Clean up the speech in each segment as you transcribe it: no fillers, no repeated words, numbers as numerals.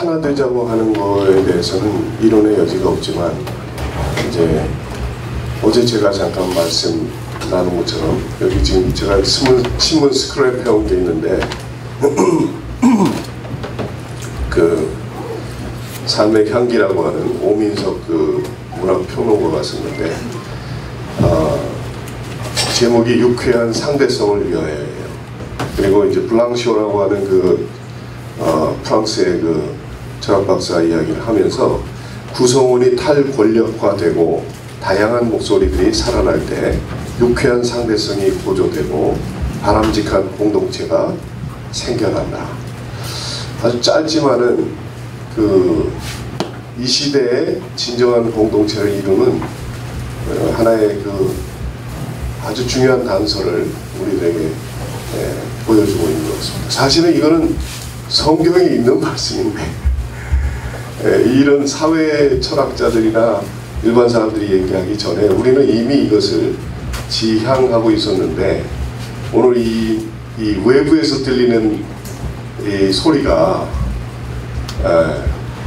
하나 되자고 하는 거에 대해서는 이론의 여지가 없지만 이제 어제 제가 잠깐 말씀 나눈 것처럼 여기 지금 제가 신문 스크랩 해온 게 있는데 그 삶의 향기라고 하는 오민석 그 문학평론가가 썼는데 제목이 유쾌한 상대성을 위하여예요. 그리고 이제 블랑쇼라고 하는 그 프랑스의 그 철학박사 이야기를 하면서 구성원이 탈권력화되고 다양한 목소리들이 살아날 때 유쾌한 상대성이 고조되고 바람직한 공동체가 생겨난다. 아주 짧지만은 이 시대의 진정한 공동체를 이루는 하나의 그 아주 중요한 단서를 우리들에게 보여주고 있는 것 같습니다. 사실은 이거는 성경에 있는 말씀인데 이런 사회 철학자들이나 일반 사람들이 얘기하기 전에 우리는 이미 이것을 지향하고 있었는데 오늘 이 외부에서 들리는 이 소리가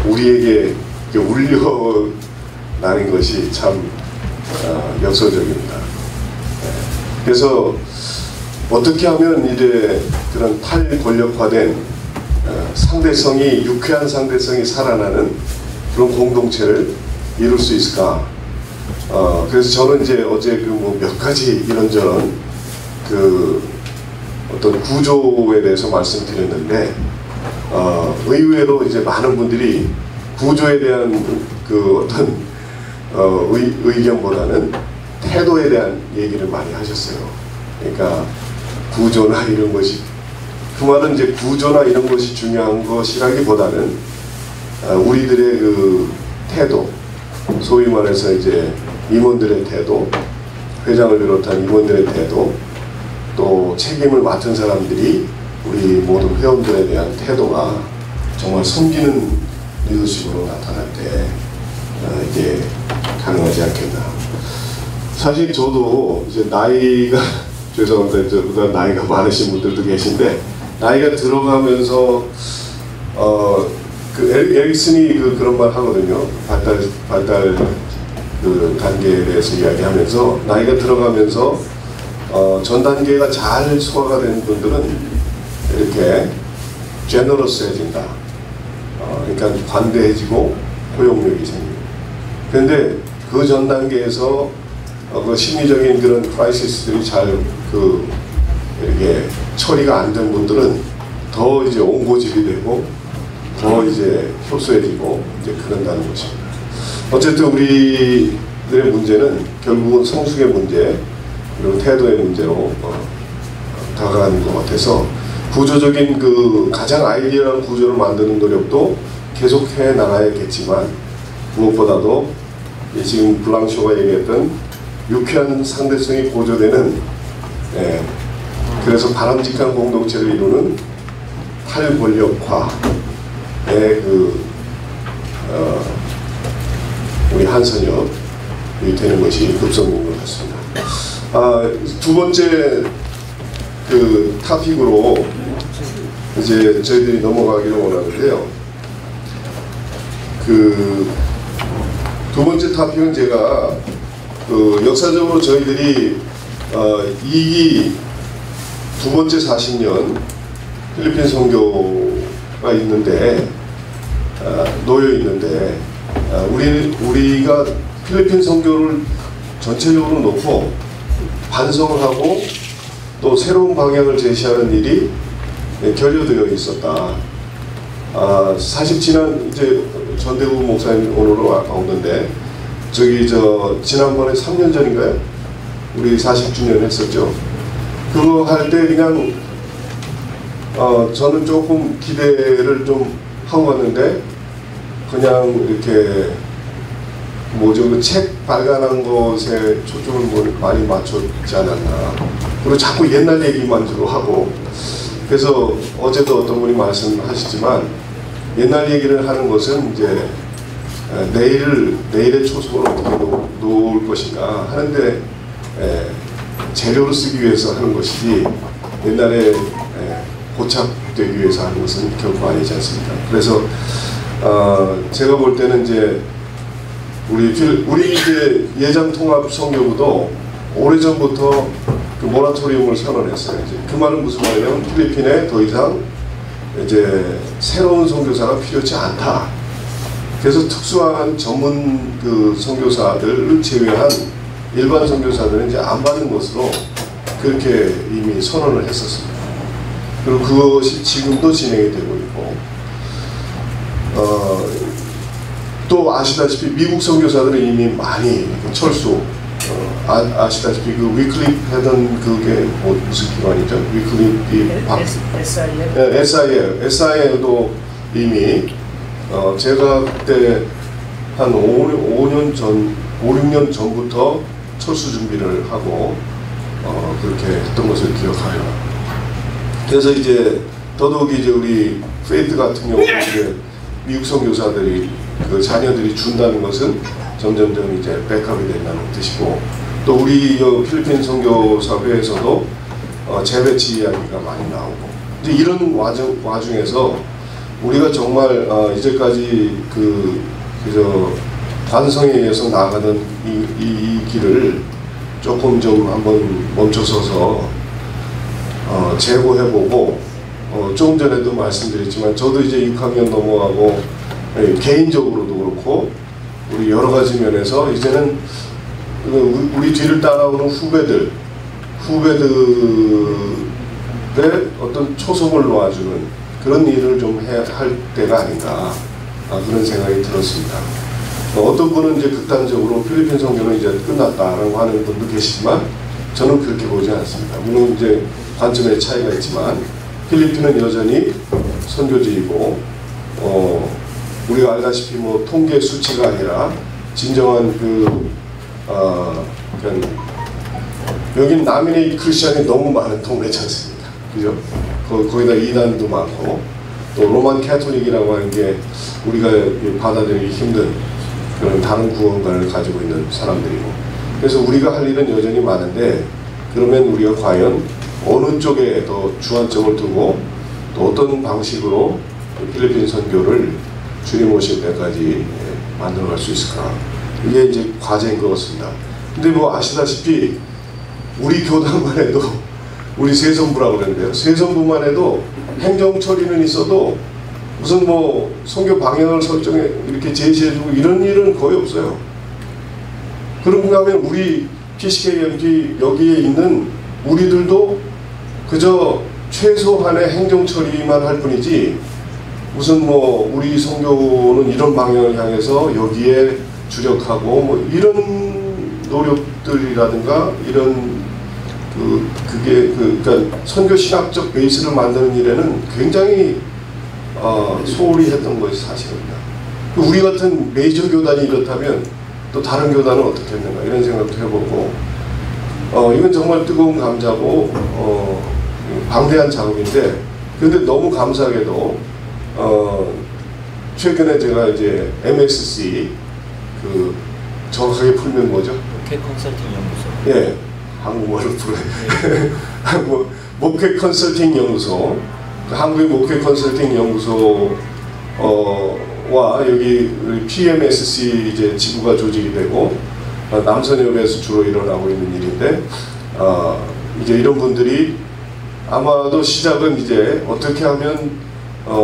우리에게 울려나는 것이 참 역설적입니다. 그래서 어떻게 하면 이제 그런 탈권력화된 상대성이 유쾌한 상대성이 살아나는 그런 공동체를 이룰 수 있을까? 그래서 저는 이제 어제 그 뭐 몇 가지 이런저런 그 어떤 구조에 대해서 말씀드렸는데 의외로 이제 많은 분들이 구조에 대한 그 어떤 의견보다는 태도에 대한 얘기를 많이 하셨어요. 그러니까 구조나 이런 것이 그 말은 이제 구조나 이런 것이 중요한 것이라기보다는 우리들의 그 태도, 소위 말해서 이제 임원들의 태도, 회장을 비롯한 임원들의 태도, 또 책임을 맡은 사람들이 우리 모든 회원들에 대한 태도가 정말 섬기는 리더십으로 나타날 때 이게 가능하지 않겠나. 사실 저도 이제 나이가 죄송합니다. 저보다 나이가 많으신 분들도 계신데 나이가 들어가면서 그 에릭슨이 그런 말 하거든요. 발달 그 단계에 대해서 이야기하면서 나이가 들어가면서 전 단계가 잘 소화가 된 분들은 이렇게 제너러스해진다. 그러니까 관대해지고 포용력이 생기고. 그런데 그 전 단계에서 그 심리적인 그런 크라이시스들이 잘 이렇게 처리가 안 된 분들은 더 이제 온고집이 되고 더 이제 협소해지고 이제 그런다는 것입니다. 어쨌든 우리들의 문제는 결국은 성숙의 문제 그리고 태도의 문제로 다가가는 것 같아서 구조적인 그 가장 아이디어한 구조를 만드는 노력도 계속해 나가야겠지만 무엇보다도 지금 블랑쇼가 얘기했던 유쾌한 상대성이 고조되는 그래서 바람직한 공동체를 이루는 탈권력화의 우리 한선역이 되는 것이 급선무인 것 같습니다. 두 번째 그 토픽으로 이제 저희들이 넘어가기를 원하는데요. 그 두 번째 토픽은 제가 역사적으로 저희들이 이기 두 번째 40년 필리핀 선교가 있는데 놓여 있는데 우리가 필리핀 선교를 전체적으로 놓고 반성을 하고 또 새로운 방향을 제시하는 일이 결여되어 있었다. 사실 이제 전대구 목사님 오늘 오는데 지난번에 3년 전인가요? 우리 40주년 했었죠. 그거 할 때 그냥 저는 조금 기대를 좀 하고 갔는데 그냥 이렇게 그 책 발간한 것에 초점을 많이 맞췄지 않았나. 그리고 자꾸 옛날 얘기만 주로 하고 그래서 어제도 어떤 분이 말씀하시지만 옛날 얘기를 하는 것은 이제 내일의 초석을 어떻게 놓을 것인가 하는데 재료로 쓰기 위해서 하는 것이지 옛날에 고착되기 위해서 하는 것은 결코 아니지 않습니까? 그래서 제가 볼 때는 이제 우리 이제 예장 통합 선교부도 오래전부터 그 모라토리움을 선언했어요. 이제 그 말은 무슨 말이냐면 필리핀에 더 이상 이제 새로운 선교사가 필요치 않다. 그래서 특수한 전문 그 선교사들을 제외한 일반 선교사들은 이제 안 받는 것으로 그렇게 이미 선언을 했었습니다. 그리고 그것이 지금도 진행이 되고 있고, 또 아시다시피 미국 선교사들은 이미 많이 철수, 아시다시피 그 위클립 하던 그게 무슨 기관이죠? 위클립이 SI에도 이미 제가 그때 한 5년 전, 5, 6년 전부터 철수 준비를 하고 그렇게 했던 것을 기억하여. 그래서 이제 더더욱이 이제 우리 페이트 같은 경우 이제 미국 선교사들이 그 자녀들이 준다는 것은 점점점 이제 백업이 된다는 뜻이고, 또 우리 필리핀 선교사회에서도 재배치 이야기가 많이 나오고, 이제 이런 와중에서 우리가 정말 이제까지 그저 반성에 의해서 나아가는 이 길을 조금 좀 한번 멈춰서서 재고해보고, 조금 전에도 말씀드렸지만 저도 이제 6학년 넘어가고 개인적으로도 그렇고 우리 여러 가지 면에서 이제는 우리 뒤를 따라오는 후배들의 어떤 초석을 놓아주는 그런 일을 좀 해야 할 때가 아닌가, 그런 생각이 들었습니다. 어떤 분은 이제 극단적으로 필리핀 선교는 이제 끝났다라고 하는 분도 계시지만 저는 그렇게 보지 않습니다. 물론 이제 관점의 차이가 있지만 필리핀은 여전히 선교지이고, 우리가 알다시피 뭐 통계 수치가 아니라 진정한 여긴 나미네이트 크리스천이 너무 많은 동네지 않습니까? 그죠? 거기다 이단도 많고, 또 로만 캐톨릭이라고 하는 게 우리가 받아들이기 힘든 그런 다른 구원관을 가지고 있는 사람들이고, 그래서 우리가 할 일은 여전히 많은데, 그러면 우리가 과연 어느 쪽에 더 주안점을 두고 또 어떤 방식으로 필리핀 선교를 주님 오실 때까지 만들어갈 수 있을까? 이게 이제 과제인 것 같습니다. 근데 뭐 아시다시피 우리 교단만 해도, 우리 세선부라고 그러는데요, 세선부만 해도 행정 처리는 있어도 무슨 뭐 선교 방향을 설정해 이렇게 제시해주고 이런 일은 거의 없어요. 그런가 하면 우리 PCKMP 여기에 있는 우리들도 그저 최소한의 행정 처리만 할 뿐이지, 무슨 뭐 우리 선교는 이런 방향을 향해서 여기에 주력하고 뭐 이런 노력들이라든가 이런 그러니까 선교 신학적 베이스를 만드는 일에는 굉장히 소홀히 했던 것이 사실입니다. 우리 같은 메이저 교단이 이렇다면 또 다른 교단은 어떻게 했는가 이런 생각도 해보고, 이건 정말 뜨거운 감자고 방대한 작업인데, 근데 너무 감사하게도 최근에 제가 이제 MSC 정확하게 풀면 뭐죠? 목회 컨설팅 연구소. 예, 한국말로 풀어요. 목회 컨설팅 연구소, 한국의 목회 컨설팅 연구소와 여기 PMSC 이제 지부가 조직이 되고 남선협에서 주로 일어나고 있는 일인데, 이제 이런 분들이 아마도 시작은 이제 어떻게 하면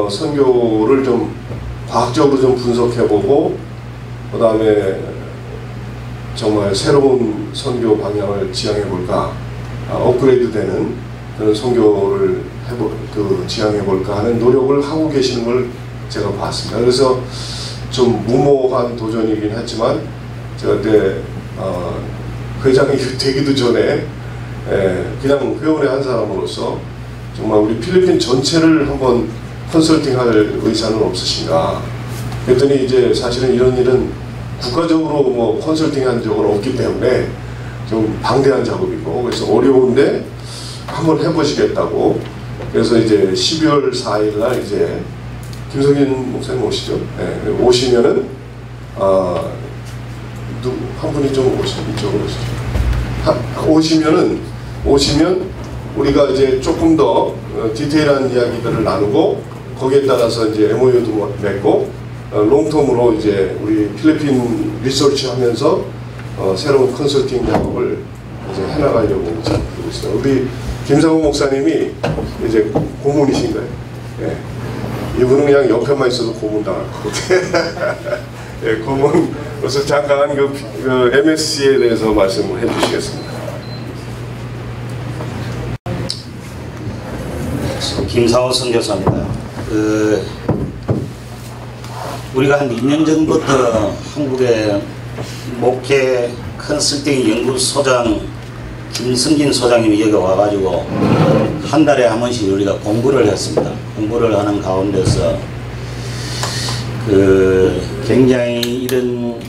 선교를 좀 과학적으로 좀 분석해보고, 그 다음에 정말 새로운 선교 방향을 지향해볼까, 업그레이드되는 그런 선교를 지향해볼까 하는 노력을 하고 계시는 걸 제가 봤습니다. 그래서 좀 무모한 도전이긴 했지만 제가 그때 회장이 되기도 전에 그냥 회원의 한 사람으로서 정말 우리 필리핀 전체를 한번 컨설팅할 의사는 없으신가 그랬더니, 이제 사실은 이런 일은 국가적으로 뭐 컨설팅한 적은 없기 때문에 좀 방대한 작업이고, 그래서 어려운데 한번 해보시겠다고. 그래서 이제 12월 4일 날 이제 김성진 목사님 오시죠. 네, 오시면은 한 분이 좀 이쪽으로 오시죠. 오시면 우리가 이제 조금 더 디테일한 이야기들을 나누고, 거기에 따라서 이제 MOU도 맺고, 롱텀으로 이제 우리 필리핀 리서치하면서 새로운 컨설팅 작업을 이제 해나가려고 지금 그러고 있어요. 우리 김상우 목사님이 이제 고문이신가요? 예. 이분은 그냥 옆에만 있어도 고문 당할 것 같아요. 예, 고문으로서 잠깐 그 MSC에 대해서 말씀을 해주시겠습니다. 김상우 선교사입니다. 우리가 한 2년 전부터 한국의 목회 컨설팅 연구소장 김승진 소장님이 여기 와가지고 한 달에 한 번씩 우리가 공부를 했습니다. 공부를 하는 가운데서 굉장히 이런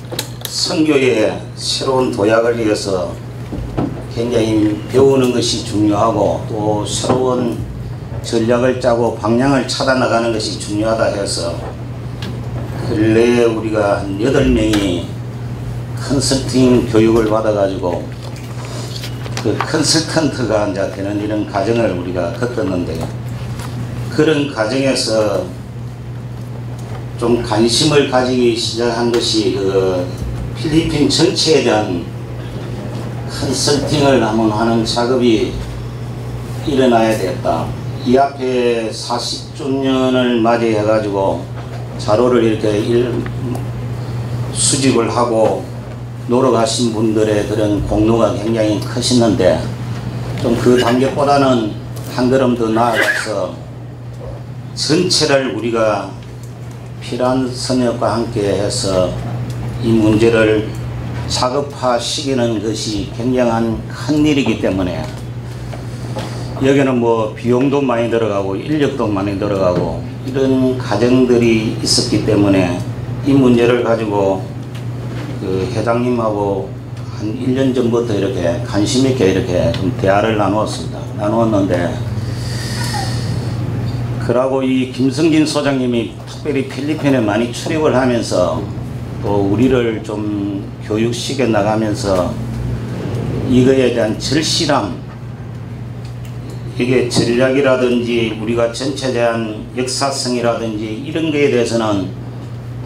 선교의 새로운 도약을 위해서 굉장히 배우는 것이 중요하고 또 새로운 전략을 짜고 방향을 찾아 나가는 것이 중요하다 해서 근래에 우리가 한 8명이 컨설팅 교육을 받아가지고 그 컨설턴트가 이제 되는 이런 과정을 우리가 겪었는데, 그런 과정에서 좀 관심을 가지기 시작한 것이 그 필리핀 전체에 대한 컨설팅을 한번 하는 작업이 일어나야 되겠다. 이 앞에 40주년을 맞이해가지고 자료를 이렇게 수집을 하고 노력하신 분들의 그런 공로가 굉장히 크시는데, 좀 그 단계보다는 한 걸음 더 나아가서 전체를 우리가 필요한 선역과 함께 해서 이 문제를 작업화시키는 것이 굉장한 큰 일이기 때문에, 여기는 뭐 비용도 많이 들어가고 인력도 많이 들어가고 이런 과정들이 있었기 때문에 이 문제를 가지고 그 회장님하고 한 1년 전부터 이렇게 관심 있게 이렇게 좀 대화를 나누었는데, 그러고 이 김승진 소장님이 특별히 필리핀에 많이 출입을 하면서 또 우리를 좀 교육시켜 나가면서 이거에 대한 절실함, 이게 전략이라든지 우리가 전체에 대한 역사성이라든지 이런 거에 대해서는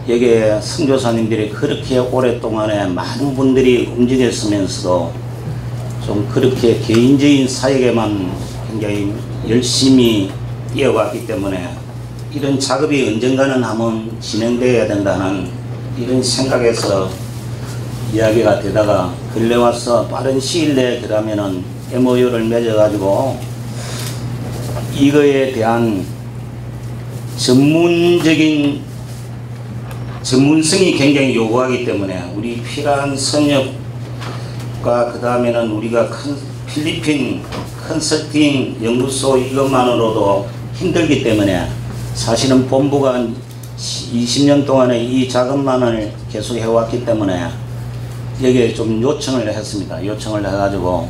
여기에 선교사님들이 그렇게 오랫동안에 많은 분들이 움직였으면서도 좀 그렇게 개인적인 사역에만 굉장히 열심히 뛰어왔기 때문에 이런 작업이 언젠가는 한번 진행되어야 된다는 이런 생각에서 이야기가 되다가 근래 와서 빠른 시일 내에 그러면은 MOU를 맺어가지고 이거에 대한 전문성이 굉장히 요구하기 때문에 우리 필요한 선역과 그 다음에는 우리가 필리핀 컨설팅 연구소 이것만으로도 힘들기 때문에 사실은 본부가 20년 동안에 이 작업만을 계속 해왔기 때문에 여기에 좀 요청을 했습니다. 요청을 해가지고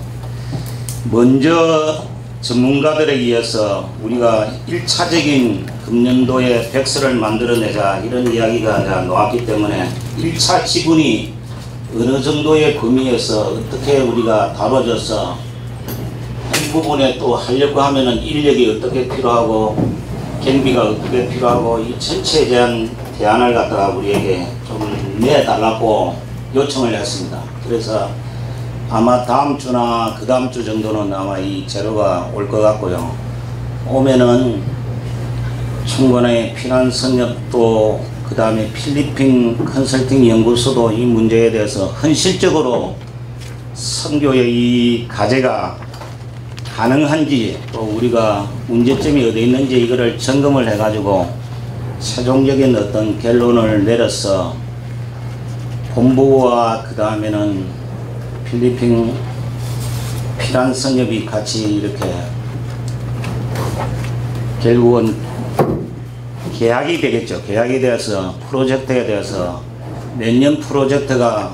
먼저 전문가들에 의해서 우리가 1차적인 금년도에 백서를 만들어내자 이런 이야기가 나왔기 때문에 1차 지분이 어느 정도의 범위에서 어떻게 우리가 다뤄져서 이 부분에 또 하려고 하면은 인력이 어떻게 필요하고 경비가 어떻게 필요하고 이 전체에 대한 대안을 갖다가 우리에게 좀 내달라고 요청을 했습니다. 그래서 아마 다음 주나 그 다음 주 정도는 아마 이 자료가 올 것 같고요. 오면은 충분히 필요한 선역도 그 다음에 필리핀 컨설팅 연구소도 이 문제에 대해서 현실적으로 선교의 이 과제가 가능한지 또 우리가 문제점이 어디 있는지 이거를 점검을 해가지고 최종적인 어떤 결론을 내려서 본부와 그 다음에는 필리핀 필요한 선협이 같이 이렇게 결국은 계약이 되겠죠. 계약이 되어서 프로젝트에 대해서 몇 년 프로젝트가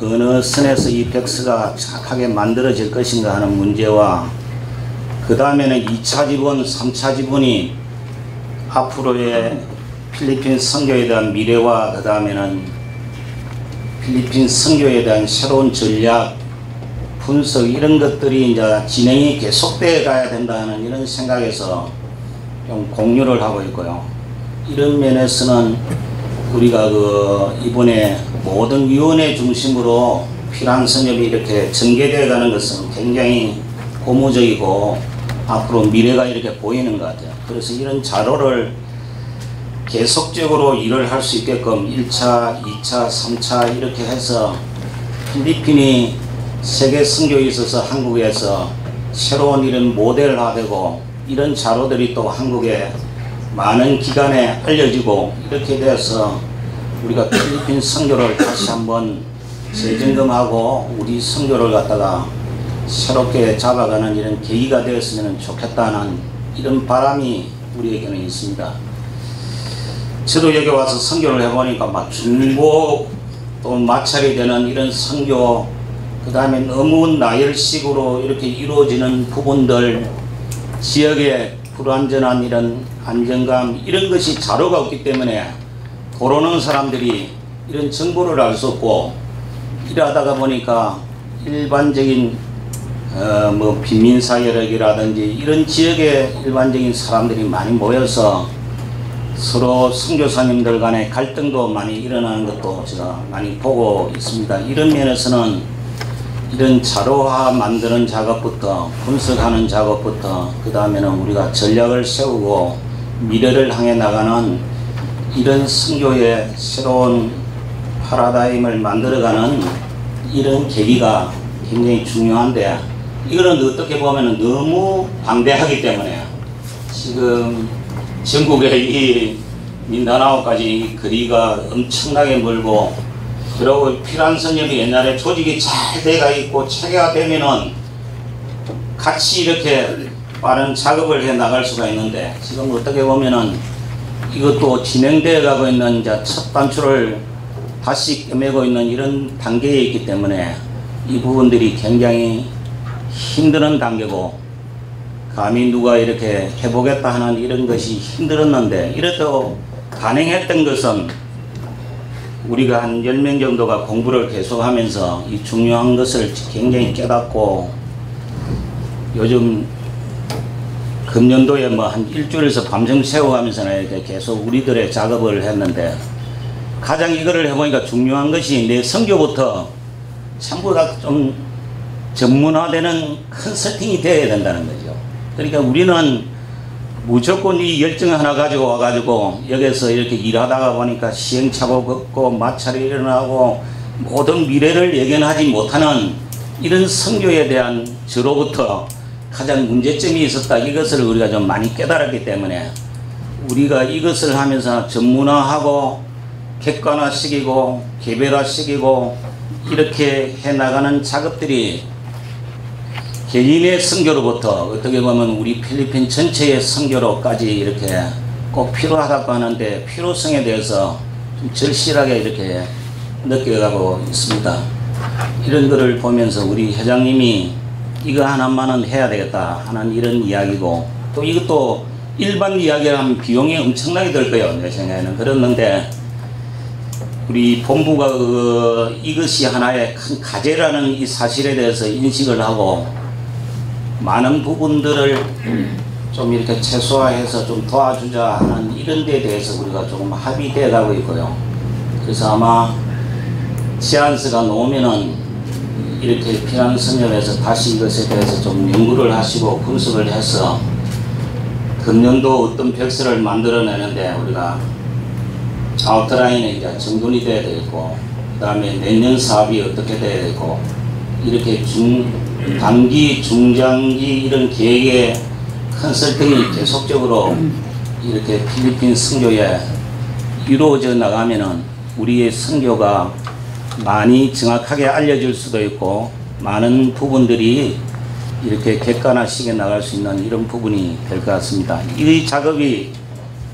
어느 선에서 이 백스가 착하게 만들어질 것인가 하는 문제와 그 다음에는 2차 지분, 3차 지분이 앞으로의 필리핀 선교에 대한 미래와 그 다음에는 필리핀 선교에 대한 새로운 전략, 분석 이런 것들이 이제 진행이 계속되어 가야 된다는 이런 생각에서 좀 공유를 하고 있고요. 이런 면에서는 우리가 이번에 모든 위원회 중심으로 피란 선협이 이렇게 전개되어 가는 것은 굉장히 고무적이고 앞으로 미래가 이렇게 보이는 것 같아요. 그래서 이런 자료를 계속적으로 일을 할 수 있게끔 1차, 2차, 3차 이렇게 해서 필리핀이 세계 선교에 있어서 한국에서 새로운 이런 모델화되고 이런 자료들이 또 한국에 많은 기관에 알려지고 이렇게 돼서 우리가 필리핀 선교를 다시 한번 재점검하고 우리 선교를 갖다가 새롭게 잡아가는 이런 계기가 되었으면 좋겠다는 이런 바람이 우리에게는 있습니다. 저도 여기 와서 선교를 해보니까 막 중보 또 마찰이 되는 이런 선교, 그 다음에 너무 나열식으로 이렇게 이루어지는 부분들, 지역의 불완전한 이런 안정감, 이런 것이 자료가 없기 때문에 도로는 사람들이 이런 정보를 알 수 없고, 일하다가 보니까 일반적인 빈민사회력이라든지 이런 지역의 일반적인 사람들이 많이 모여서 서로 선교사님들 간의 갈등도 많이 일어나는 것도 제가 많이 보고 있습니다. 이런 면에서는 이런 자료화 만드는 작업부터 분석하는 작업부터 그 다음에는 우리가 전략을 세우고 미래를 향해 나가는 이런 선교의 새로운 파라다임을 만들어가는 이런 계기가 굉장히 중요한데, 이거는 어떻게 보면 너무 방대하기 때문에 지금 전국의 이 민다나오까지 거리가 엄청나게 멀고, 그리고 피란 선협이 옛날에 조직이 잘 돼가 있고 체계화되면은 같이 이렇게 빠른 작업을 해 나갈 수가 있는데, 지금 어떻게 보면은 이것도 진행되어 가고 있는 이제 첫 단추를 다시 꿰매고 있는 이런 단계에 있기 때문에 이 부분들이 굉장히 힘드는 단계고, 감히 누가 이렇게 해보겠다 하는 이런 것이 힘들었는데, 이래도 가능했던 것은 우리가 한 10명 정도가 공부를 계속하면서 이 중요한 것을 굉장히 깨닫고, 요즘 금년도에 뭐 한 일주일에서 밤샘 새워가면서 이렇게 계속 우리들의 작업을 했는데, 가장 이거를 해보니까 중요한 것이 내 선교부터 전부 다 좀 전문화되는 컨설팅이 되어야 된다는 거죠. 그러니까 우리는 무조건 이 열정 하나 가지고 와가지고 여기서 이렇게 일하다가 보니까 시행착오 겪고 마찰이 일어나고 모든 미래를 예견하지 못하는 이런 선교에 대한 저로부터 가장 문제점이 있었다. 이것을 우리가 좀 많이 깨달았기 때문에 우리가 이것을 하면서 전문화하고 객관화시키고 개별화시키고 이렇게 해나가는 작업들이 개인의 선교로부터 어떻게 보면 우리 필리핀 전체의 선교로까지 이렇게 꼭 필요하다고 하는데, 필요성에 대해서 좀 절실하게 이렇게 느껴가고 있습니다. 이런 거를 보면서 우리 회장님이 이거 하나만은 해야 되겠다 하는 이런 이야기고, 또 이것도 일반 이야기라면 비용이 엄청나게 들 거예요. 내 생각에는. 그랬는데 우리 본부가 이것이 하나의 큰 과제라는 이 사실에 대해서 인식을 하고 많은 부분들을 좀 이렇게 최소화해서 좀 도와주자 하는 이런 데에 대해서 우리가 조금 합의되어 가고 있고요. 그래서 아마 시안스가 나오면은 이렇게 피난 선협에서 다시 이것에 대해서 좀 연구를 하시고 분석을 해서 금년도 어떤 벽서를 만들어내는데 우리가 아웃라인에 이제 정돈이 돼야 되고, 그 다음에 내년 사업이 어떻게 돼야 되고, 이렇게 단기, 중장기 이런 계획의 컨설팅이 계속적으로 이렇게 필리핀 선교에 이루어져 나가면은 우리의 선교가 많이 정확하게 알려질 수도 있고, 많은 부분들이 이렇게 객관화시켜 나갈 수 있는 이런 부분이 될 것 같습니다. 이 작업이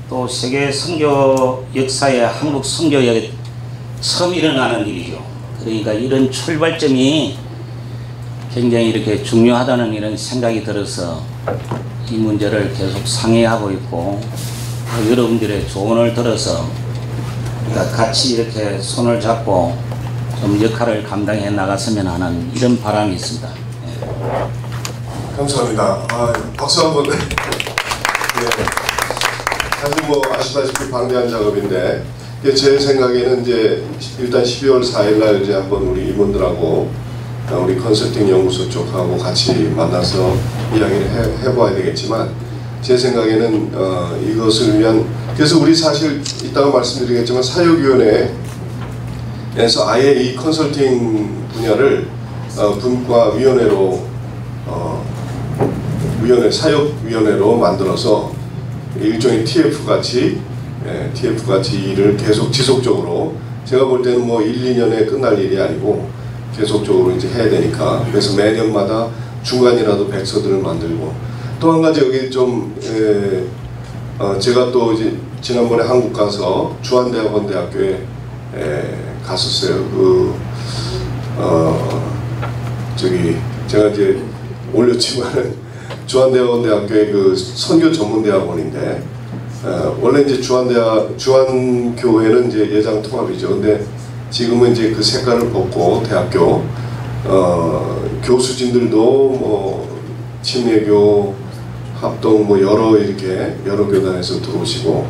또 세계 선교 역사에 한국 선교에 처음 일어나는 일이죠. 그러니까 이런 출발점이 굉장히 이렇게 중요하다는 이런 생각이 들어서 이 문제를 계속 상의하고 있고, 여러분들의 조언을 들어서 우리가 같이 이렇게 손을 잡고 좀 역할을 감당해 나갔으면 하는 이런 바람이 있습니다. 감사합니다. 박수 한번. 네. 사실 뭐 아시다시피 방대한 작업인데 제 생각에는 이제 일단 12월 4일날 이제 한번 우리 임원들하고 우리 컨설팅 연구소 쪽하고 같이 만나서 이야기를 해봐야 되겠지만, 제 생각에는 이것을 위한, 그래서 우리 사실 이따가 말씀드리겠지만 사역위원회에서 아예 이 컨설팅 분야를 분과위원회로 사역위원회로 만들어서 일종의 TF같이 일을 계속 지속적으로, 제가 볼 때는 뭐 1, 2년에 끝날 일이 아니고 계속적으로 이제 해야 되니까, 그래서 매년마다 중간이라도 백서들을 만들고, 또 한 가지 여기 좀 제가 또 이제 지난번에 한국 가서 주한대학원대학교에 갔었어요. 제가 이제 올렸지만은 주한대학원대학교의 그 선교 전문대학원인데, 원래 이제 주한교회는 이제 예장 통합이죠. 근데 지금은 이제 그 색깔을 벗고 대학교 교수진들도 뭐 침례교, 합동 뭐 여러 교단에서 들어오시고,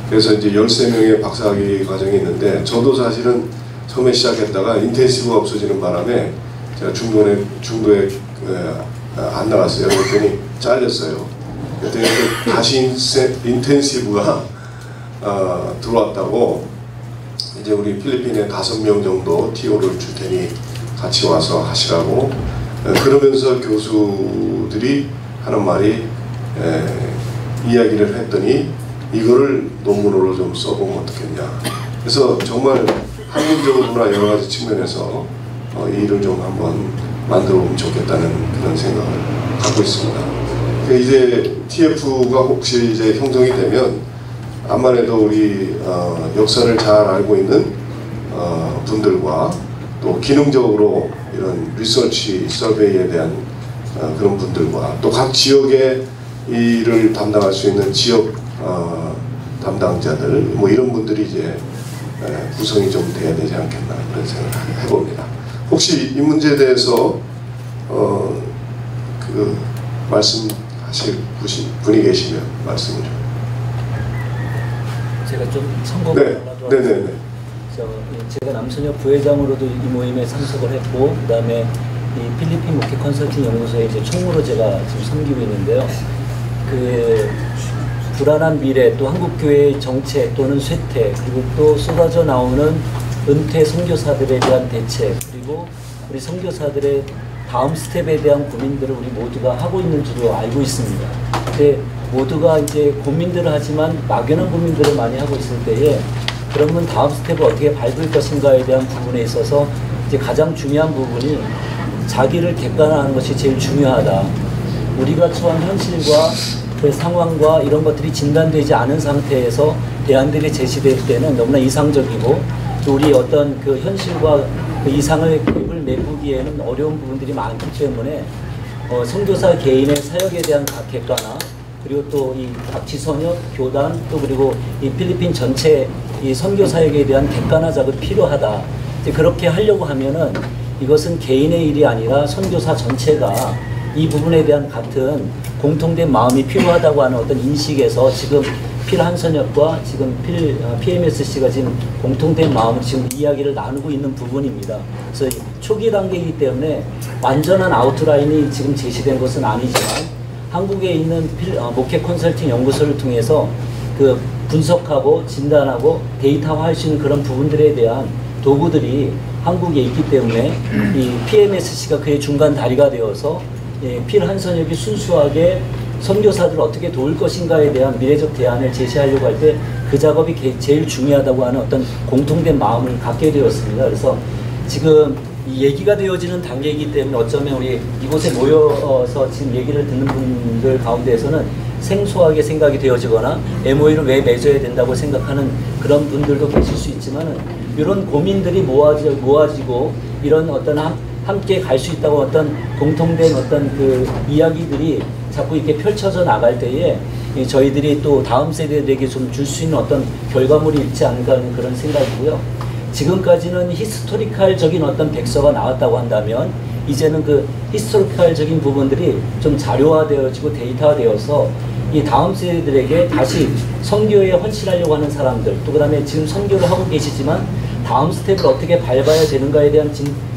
그래서 이제 13명의 박사학위 과정이 있는데, 저도 사실은 처음에 시작했다가 인텐시브가 없어지는 바람에 제가 중도에 안 나갔어요. 그랬더니 잘렸어요. 그랬더니 다시 인텐시브가 들어왔다고, 이제 우리 필리핀에 5명 정도 TO를 줄 테니 같이 와서 하시라고, 그러면서 교수들이 하는 말이 이야기를 했더니 이거를 논문으로 좀 써보면 어떻겠냐. 그래서 정말 학문적으로나 여러 가지 측면에서 이 일을 좀 한번 만들어 보면 좋겠다는 그런 생각을 갖고 있습니다. 이제 TF가 혹시 이제 형성이 되면, 암만해도 우리 역사를 잘 알고 있는 분들과 또 기능적으로 이런 리서치 서베이에 대한 그런 분들과 또 각 지역의 일을 담당할 수 있는 지역 담당자들, 뭐 이런 분들이 이제 구성이 좀 돼야 되지 않겠나 그런 생각을 해봅니다. 혹시 이 문제에 대해서 말씀하실 분이 계시면 말씀을 좀. 제가 좀 참고를 하려고. 네네네. 제가 남소녀 부회장으로도 이 모임에 참석을 했고, 그다음에 이 필리핀 목회 컨설팅 연구소에 이제 총무로 제가 지금 섬기고 있는데요. 그 불안한 미래, 또 한국 교회의 정체 또는 쇠퇴, 그리고 또 쏟아져 나오는 은퇴 선교사들에 대한 대책, 그리고 우리 선교사들의 다음 스텝에 대한 고민들을 우리 모두가 하고 있는 줄로 알고 있습니다. 근데 모두가 이제 고민들을 하지만 막연한 고민들을 많이 하고 있을 때에, 그러면 다음 스텝을 어떻게 밟을 것인가에 대한 부분에 있어서 이제 가장 중요한 부분이 자기를 객관화하는 것이 제일 중요하다. 우리가 처한 현실과 그 상황과 이런 것들이 진단되지 않은 상태에서 대안들이 제시될 때는 너무나 이상적이고, 또 우리 어떤 그 현실과 그 이상을 급을 메꾸기에는 어려운 부분들이 많기 때문에 선교사 개인의 사역에 대한 객관화, 그리고 또 이 지선역 교단, 또 그리고 이 필리핀 전체 이 선교 사역에 대한 객관화 작업이 필요하다. 이제 그렇게 하려고 하면은 이것은 개인의 일이 아니라 선교사 전체가 이 부분에 대한 같은 공통된 마음이 필요하다고 하는 어떤 인식에서 지금 필 한선역과 지금 PMSC가 지금 공통된 마음으로 지금 이야기를 나누고 있는 부분입니다. 그래서 초기 단계이기 때문에 완전한 아웃라인이 지금 제시된 것은 아니지만, 한국에 있는 목회 컨설팅 연구소를 통해서 그 분석하고 진단하고 데이터화할 수 있는 그런 부분들에 대한 도구들이 한국에 있기 때문에 이 PMSC가 그의 중간 다리가 되어서 필 한선역이 순수하게 선교사들을 어떻게 도울 것인가에 대한 미래적 대안을 제시하려고 할 때 그 작업이 제일 중요하다고 하는 어떤 공통된 마음을 갖게 되었습니다. 그래서 지금 이 얘기가 되어지는 단계이기 때문에 어쩌면 우리 이곳에 모여서 지금 얘기를 듣는 분들 가운데에서는 생소하게 생각이 되어지거나 MOU를 왜 맺어야 된다고 생각하는 그런 분들도 계실 수 있지만은, 이런 고민들이 모아지고 이런 어떤 함께 갈 수 있다고 어떤 공통된 어떤 그 이야기들이 자꾸 이렇게 펼쳐져 나갈 때에 저희들이 또 다음 세대들에게 좀 줄 수 있는 어떤 결과물이 있지 않을까 하는 그런 생각이고요. 지금까지는 히스토리칼적인 어떤 백서가 나왔다고 한다면, 이제는 그 히스토리칼적인 부분들이 좀 자료화되어지고 데이터화되어서 이 다음 세대들에게 다시 선교에 헌신하려고 하는 사람들, 또 그다음에 지금 선교를 하고 계시지만 다음 스텝을 어떻게 밟아야 되는가에 대한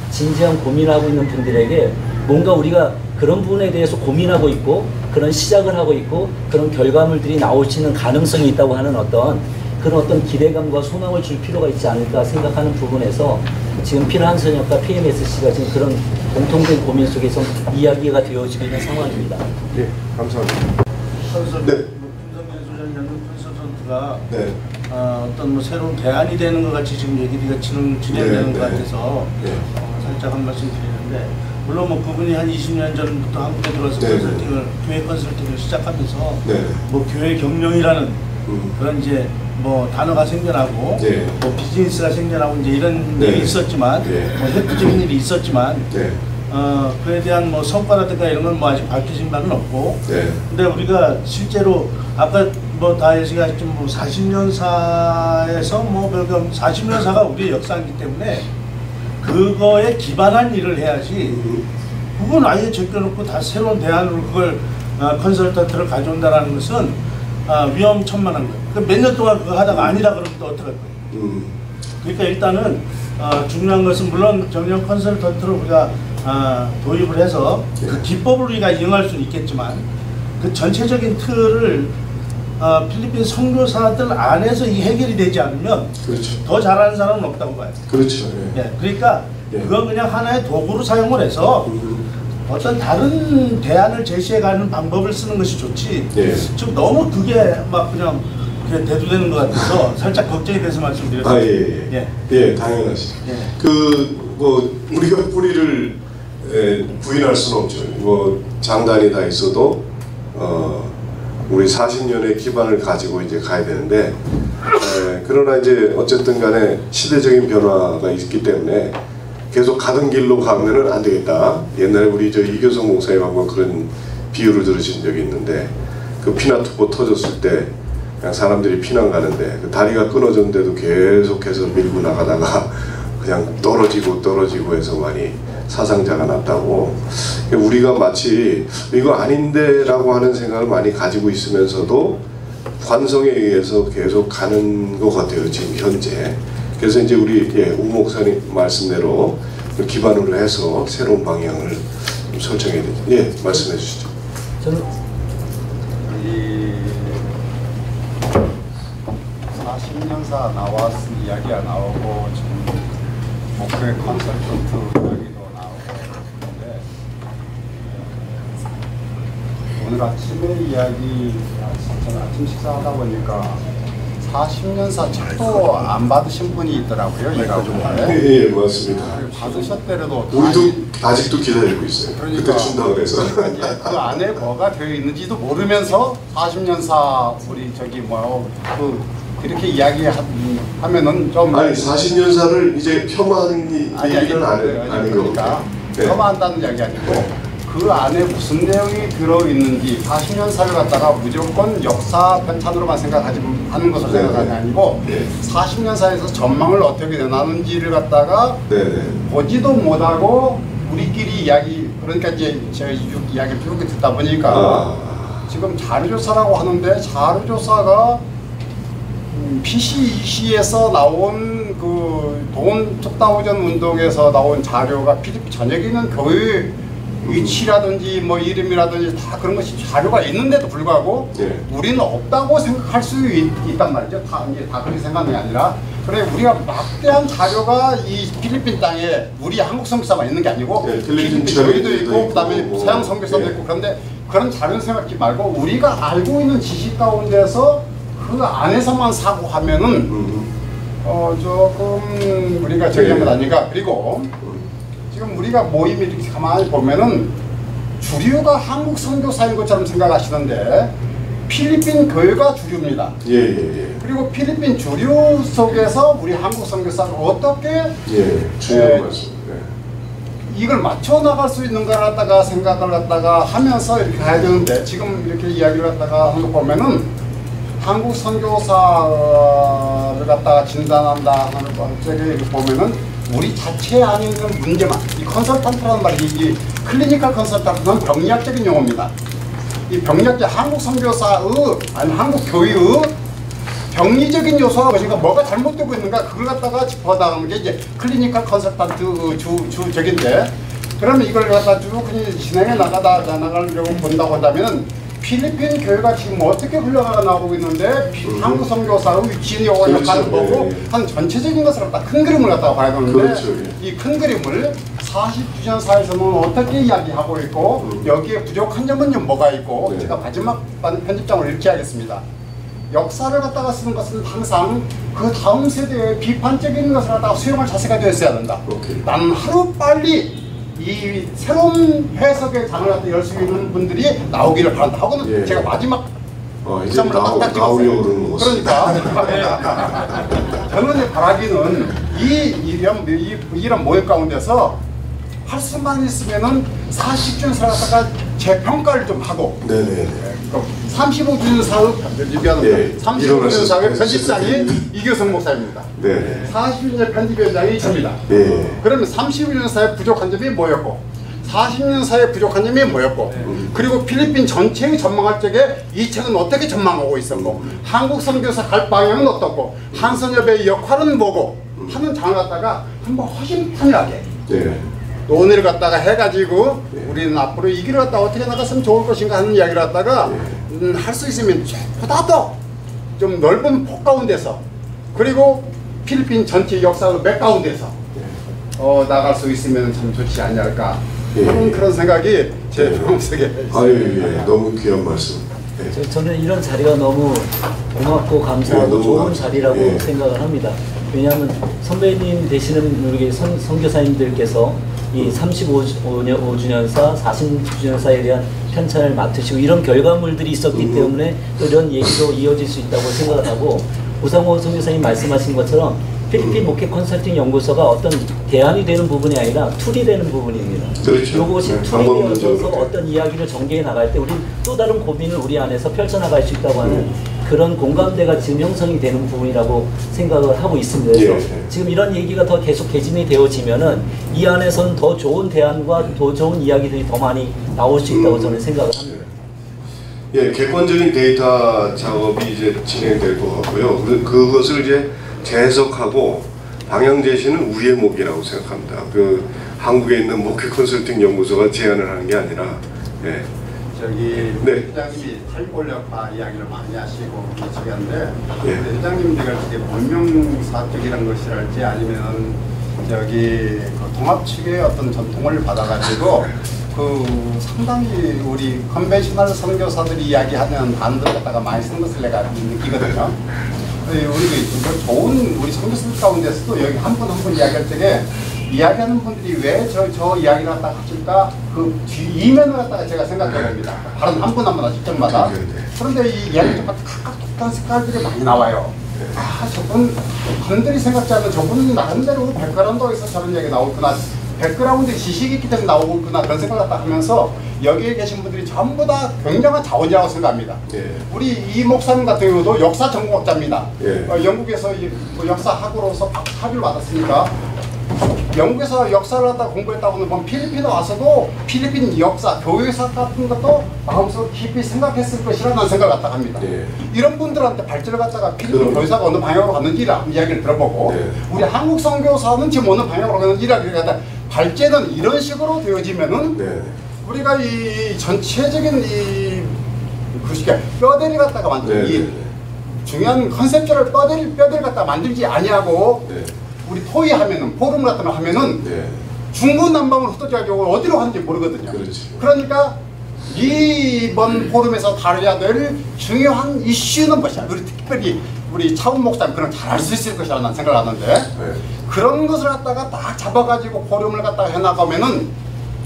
진지한 고민을 하고 있는 분들에게 뭔가 우리가 그런 부분에 대해서 고민하고 있고 그런 시작을 하고 있고 그런 결과물들이 나올 수 있는 가능성이 있다고 하는 그런 어떤 기대감과 소망을 줄 필요가 있지 않을까 생각하는 부분에서 지금 필요한선역과 PMSC가 지금 그런 공통된 고민 속에서 이야기가 되어지고 있는 상황입니다. 네, 감사합니다. 네. 김성현 소장님 콘서턴트가 네. 어떤 뭐 새로운 대안이 되는 것 같이 지금 얘기가 진행되는 것 같아서 살짝 한 말씀 드리는데, 물론 뭐 그분이 한 20년 전부터 한국에 들어와서 교회 컨설팅을 시작하면서 뭐 교회 경영이라는 그런 이제 뭐 단어가 생겨나고 뭐 비즈니스가 생겨나고 이제 이런 일이 있었지만 뭐 획기적인 일이 있었지만 그에 대한 뭐 성과라든가 이런 건 뭐 아직 밝혀진 바는 없고 근데 우리가 실제로 아까 뭐 다 얘기하셨지만 뭐 40년사에서 뭐 별거 40년사가 우리의 역사이기 때문에 그거에 기반한 일을 해야지 그건 아예 제껴놓고 다 새로운 대안으로 그걸 컨설턴트를 가져온다는 것은 위험천만한 거예요. 몇 년 동안 그거 하다가 아니다 그러면 또 어떡할 거예요. 그러니까 일단은 중요한 것은 물론 정령 컨설턴트를 우리가 도입을 해서 그 기법을 우리가 이용할 수는 있겠지만 그 전체적인 틀을 필리핀 선교사들 안에서 이 해결이 되지 않으면 더 잘하는 사람은 없다고 봐요. 그렇죠. 그러니까 그건 그냥 하나의 도구로 사용을 해서 어떤 다른 대안을 제시해가는 방법을 쓰는 것이 좋지. 지금 너무 그게 막 그냥 대두되는 것 같아서 살짝 걱정이 돼서 말씀드렸습니다. 예, 당연하시죠. 뭐 우리가 뿌리를 부인할 수는 없죠. 뭐 장단이 다 있어도 우리 40년의 기반을 가지고 이제 가야 되는데 그러나 이제 어쨌든 간에 시대적인 변화가 있기 때문에 계속 가던 길로 가면은 안 되겠다. 옛날에 우리 이교성 목사님하고 그런 비유를 들으신 적이 있는데 그 피난투보 터졌을 때 그냥 사람들이 피난 가는데 그 다리가 끊어졌는데도 계속해서 밀고 나가다가 그냥 떨어지고 해서 많이 사상자가 났다고. 우리가 마치 이거 아닌데 라고 하는 생각을 많이 가지고 있으면서도 관성에 의해서 계속 가는 것 같아요, 지금 현재. 그래서 이제 우리 우 목사님 말씀대로 기반으로 해서 새로운 방향을 설정해야 되죠. 말씀해 주시죠. 저는 40년사 나왔 이야기가 나오고 지금 목표의 컨설턴트 이야기도 나오고 그런데 오늘 아침에 이야기 저는 아침 식사하다 보니까 40년사 책도 안 받으신 분이 있더라고요. 이 가족에. 맞습니다. 받으셨더라도 우리도 아직도 기다리고 있어요. 그러니까, 그때 준다고 해서. 그러니까 그 안에 뭐가 되어 있는지도 모르면서 40년사 우리 그렇게 이야기하면은 좀 아니 40년사를 이제 폄하하는 얘기는 아닌 거니까 폄하한다는 이야기 아니고 그 안에 무슨 내용이 들어있는지 40년사를 갖다가 무조건 역사 편찬으로만 하는 것을 생각하는 게 아니고 40년사에서 전망을 어떻게 내놨는지를 갖다가 보지도 못하고 우리끼리 이야기 그러니까 이제 제가 이야기를 쭉 듣다 보니까 지금 자료조사라고 하는데 자료조사가 PCEC에서 나온 그 돈 쫓다오전 운동에서 나온 자료가 필리핀 전역에 있는 교회 위치라든지 뭐 이름이라든지 다 그런 것이 자료가 있는데도 불구하고 우리는 없다고 생각할 수 있단 말이죠. 다 그렇게 생각하는 게 아니라 그래 우리가 막대한 자료가 이 필리핀 땅에 우리 한국 선교사만 있는 게 아니고 필리핀 교회도 있고 그다음에 서양 선교사도 있고 그런데 그런 자료는 생각하지 말고 우리가 알고 있는 지식 가운데서 그 안에서만 사고하면은 조금 우리가 저기 한것 아닌가. 그리고 지금 우리가 모임을 이렇게 가만히 보면은 주류가 한국 선교사인 것처럼 생각하시는데 필리핀 교회가 주류입니다. 그리고 필리핀 주류 속에서 우리 한국 선교사가 어떻게 이걸 맞춰 나갈 수 있는가 갖다가 생각을 갖다가 하면서 이렇게 가야 되는데 지금 이렇게 이야기를 갖다가 하는 거 보면은 한국 선교사를 갖다가 진단한다 하는 거 저기 보면은 우리 자체 안에 있는 문제만 이 컨설턴트라는 말이 이 클리니컬 컨설턴트는 병리학적인 용어입니다. 이 병력제 한국 선교사의 아니 한국 교회의 병리적인 요소가 무엇인가 뭐가 잘못되고 있는가 그걸 갖다가 짚어나가는 게 이제 클리니컬 컨설턴트 주적인데 그러면 이걸 갖다 쭉 진행해 나가려고 본다고 한다면 필리핀 교회가 지금 어떻게 흘러가 나오고 있는데 한국 선교사의 위치인 역할을 보고 한 전체적인 것을 갖다 큰 그림을 갖다가 봐야 되는데 그렇죠. 이 큰 그림을 40주년사에서는 어떻게 이야기하고 있고 여기에 부족한 점은 뭐가 있고 제가 마지막 편집장을 읽게 하겠습니다. 역사를 갖다가 쓰는 것은 항상 그 다음 세대의 비판적인 것을 갖다가 수용할 자세가 되었어야 된다. 나는 하루 빨리 이 새로운 해석의 장을 갖다 열 수 있는 분들이 나오기를 바란다 하고는 제가 마지막 이제 나오려고 그러는 거죠. 그러니까 저는 바라기는 이런 모임 가운데서 할 수만 있으면은 40주년사를 갖다가 재평가를 좀 하고 35주년사의 35주년사의 편집장이 이교성 목사입니다. 40주년 편집위원장이 저입니다. 그러면 35주년사의 부족한 점이 뭐였고 40년사의 부족한 점이 뭐였고 그리고 필리핀 전체의 전망할 적에 이 책은 어떻게 전망하고 있었고 한국 선교사 갈 방향은 어떻고 한선협의 역할은 뭐고 하는 장을 갖다가 한번 허심탄회하게 논의를 갖다가 해가지고 우리는 앞으로 이 길을 갖다가 어떻게 나갔으면 좋을 것인가 하는 이야기를 갖다가 할 수 있으면 보다 더 좀 넓은 폭 가운데서 그리고 필리핀 전체 역사의 맥 가운데서 나갈 수 있으면 참 좋지 않을까 하는 그런 생각이 제 마음속에 너무 귀한 말씀. 저는 이런 자리가 너무 고맙고 감사하고 좋은 자리라고 생각을 합니다. 왜냐하면 선배님 되시는 우리 선교사님들께서 이 35주년사, 40주년사에 대한 편찬을 맡으시고 이런 결과물들이 있었기 때문에 또 이런 얘기도 이어질 수 있다고 생각을 하고 오상호 선교사님 말씀하신 것처럼 필리핀 목회 컨설팅 연구소가 어떤 대안이 되는 부분이 아니라 툴이 되는 부분입니다. 그렇죠. 이것이 툴이 되어서 어떤 이야기를 전개해 나갈 때 우리 또 다른 고민을 우리 안에서 펼쳐나갈 수 있다고 하는 그런 공감대가 지금 형성이 되는 부분이라고 생각을 하고 있습니다. 그래서 지금 이런 얘기가 더 계속 개진이 되어지면은 이 안에서는 더 좋은 대안과 더 좋은 이야기들이 더 많이 나올 수 있다고 저는 생각을 합니다. 객관적인 데이터 작업이 이제 진행될 것 같고요. 그것을 이제 재해석하고 방향 제시는 우리의 몫이라고 생각합니다. 그 한국에 있는 목회 컨설팅 연구소가 제안을 하는 게 아니라 저기 회장님이 탈골력파 이야기를 많이 하시고 계시는데 회장님 제가 이제 본명사적이라는 것이랄지 아니면 저기 그 통합 측의 어떤 전통을 받아가지고 그 상당히 우리 컨벤셔널 선교사들이 이야기하는 단어들 갖다가 많이 쓰는 것을 내가 느끼거든요. 우리 좋은 우리 선교사들 가운데서도 여기 한 분 한 분 이야기할 적에 이야기하는 분들이 왜 저 이야기를 갖다가 하실까 그 이면을 갖다가 제가 생각해 봅니다. 다른 한 분 한 분 시점마다. 그런데 이 이야기 각각 독특한 색깔들이 많이 나와요. 저분 한들이 생각지 않는 저분 나름대로 백그라운드에서 저런 얘기 나오구나. 백그라운드 지식이 있기 때문에 나오구나 그런 생각을 갖다 하면서 여기에 계신 분들이 전부 다 굉장한 자원이라고 생각합니다. 우리 이 목사님 같은 경우도 역사 전공학자입니다. 영국에서 역사학으로서 학위를 받았으니까 영국에서 역사를 갖다 공부했다고는 보면 필리핀에 와서도 필리핀 역사, 교회사 같은 것도 마음속 깊이 생각했을 것이라는 생각을 갖다 합니다. 이런 분들한테 발제를 갖다가 필리핀 교회사가 어느 방향으로 갔는지 이야기를 들어보고 우리 한국 선교사는 지금 어느 방향으로 갔는지 이야기를 갖다 발제는 이런 식으로 되어지면은 우리가 이 전체적인 뼈대를 갖다가 만든 이 중요한 컨셉처를 뼈대를 갖다가 만들지 아니하고 우리 토의하면은 포럼 같은 거 하면은 중구난방으로 흩어져가지고 어디로 가는지 모르거든요. 그러니까 이번 포럼에서 다뤄야 될 중요한 이슈는 무엇이야? 우리 특별히 우리 차훈 목사님 그런 잘 알 수 있을 것이라고 난 생각을 하는데 그런 것을 갖다가 딱 잡아가지고 포럼을 갖다가 해나가면은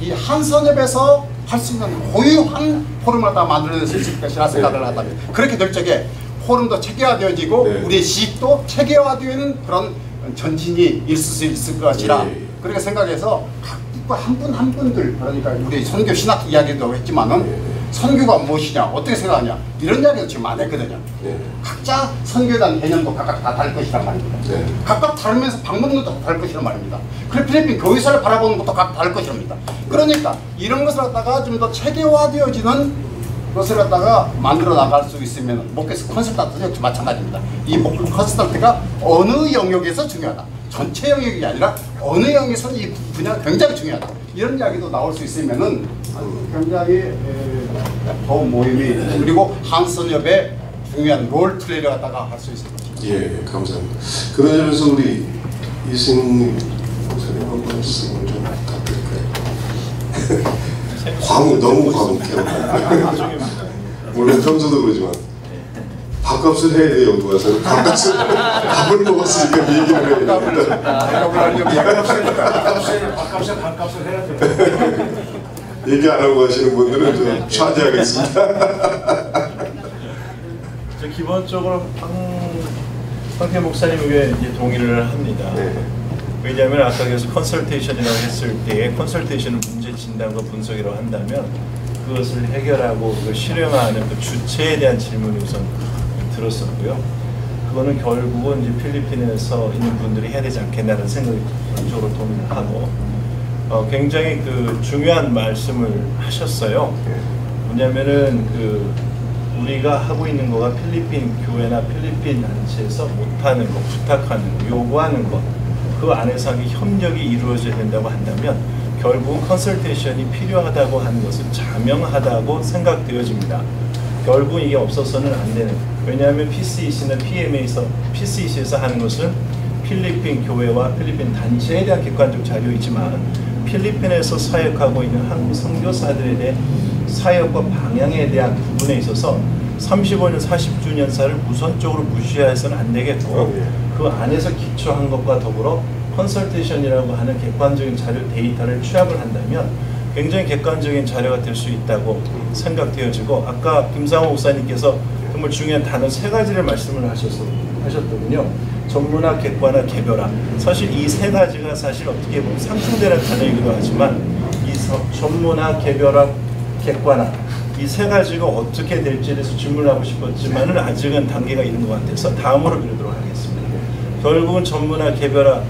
이 한선협에서 할 수 있는 고유한 포럼을 갖다가 만들어낼 수 있을 것이라 생각을 한다면 그렇게 될 적에 포럼도 체계화되어지고 우리의 지식도 체계화되는 그런 전진이 있을 수 있을 것이라 그렇게 생각해서 한 분 한 분들 그러니까 우리 선교 신학 이야기도 했지만은 선교가 무엇이냐 어떻게 생각하냐 이런 이야기도 지금 많이 했거든요. 각자 선교에 대한 개념도 각각 다 다를 것이란 말입니다. 각각 다르면서 방법도 다 다를 것이란 말입니다. 그리고 필리핀 교회사를 바라보는 것도 각각 다를 것이랍니다. 그러니까 이런 것을 갖다가 좀 더 체계화되어지는 그것을 갖다가 만들어 나갈 수 있으면 목회 컨설턴트도 역시 마찬가지입니다. 이 목회 컨설턴트가 어느 영역에서 중요하다. 전체 영역이 아니라 어느 영역에서 이 분야가 굉장히 중요하다. 이런 이야기도 나올 수 있으면은 굉장히 좋은 모임이 그리고 한선협의 중요한 롤 플레이를 갖다가 할 수 있을 것입니다. 예, 감사합니다. 그런 점에서 우리 이승 목사님 한 말씀을 좀 부탁드릴까요? 너무 과묵해요. 물론 평소도 그러지만 밥값을 해야 돼요. 누가 와서 밥을 먹었으니까 얘기를 해야 됩니다. 밥값에 반값을 해야 돼요. 얘기 안 하고 하시는 분들은 좀 차지하겠습니다. 기본적으로 황태 목사님에게 이제 동의를 합니다. 왜냐하면 아까 계속 컨설테이션이라고 했을 때 컨설테이션은 문제 진단과 분석이라고 한다면 그것을 해결하고 그 실행하는 그 주체에 대한 질문이 우선 들었었고요. 그거는 결국은 이제 필리핀에서 있는 분들이 해야 되지 않겠나라는 생각이 적으로 동의를 하고 굉장히 그 중요한 말씀을 하셨어요. 뭐냐면은 그 우리가 하고 있는 거가 필리핀 교회나 필리핀 단체에서 못하는 거, 부탁하는 거, 요구하는 거, 그 안에서 협력이 이루어져야 된다고 한다면 결국 컨설테이션이 필요하다고 하는 것은 자명하다고 생각되어집니다. 결국 이게 없어서는 안 되는. 왜냐하면 PCEC나 PCEC에서 하는 것은 필리핀 교회와 필리핀 단체에 대한 객관적 자료이지만 필리핀에서 사역하고 있는 한국 선교사들에 대해 사역과 방향에 대한 부분에 있어서 35년, 40주년사를 우선적으로 무시해서는 안 되겠고 그 안에서 기초한 것과 더불어 컨설테이션이라고 하는 객관적인 자료 데이터를 취합을 한다면 굉장히 객관적인 자료가 될 수 있다고 생각되어지고 아까 김상호 목사님께서 정말 중요한 단어 3가지를 말씀을 하셨더군요. 전문화, 객관화, 개별화. 사실 이 3가지가 사실 어떻게 보면 상충되는 단어이기도 하지만 이 전문화, 개별화, 객관화 이 3가지가 어떻게 될지에 대해서 질문하고 싶었지만은 아직은 단계가 있는 것 같아서 다음으로 미루도록 하겠습니다. 결국은 전문화, 객관화,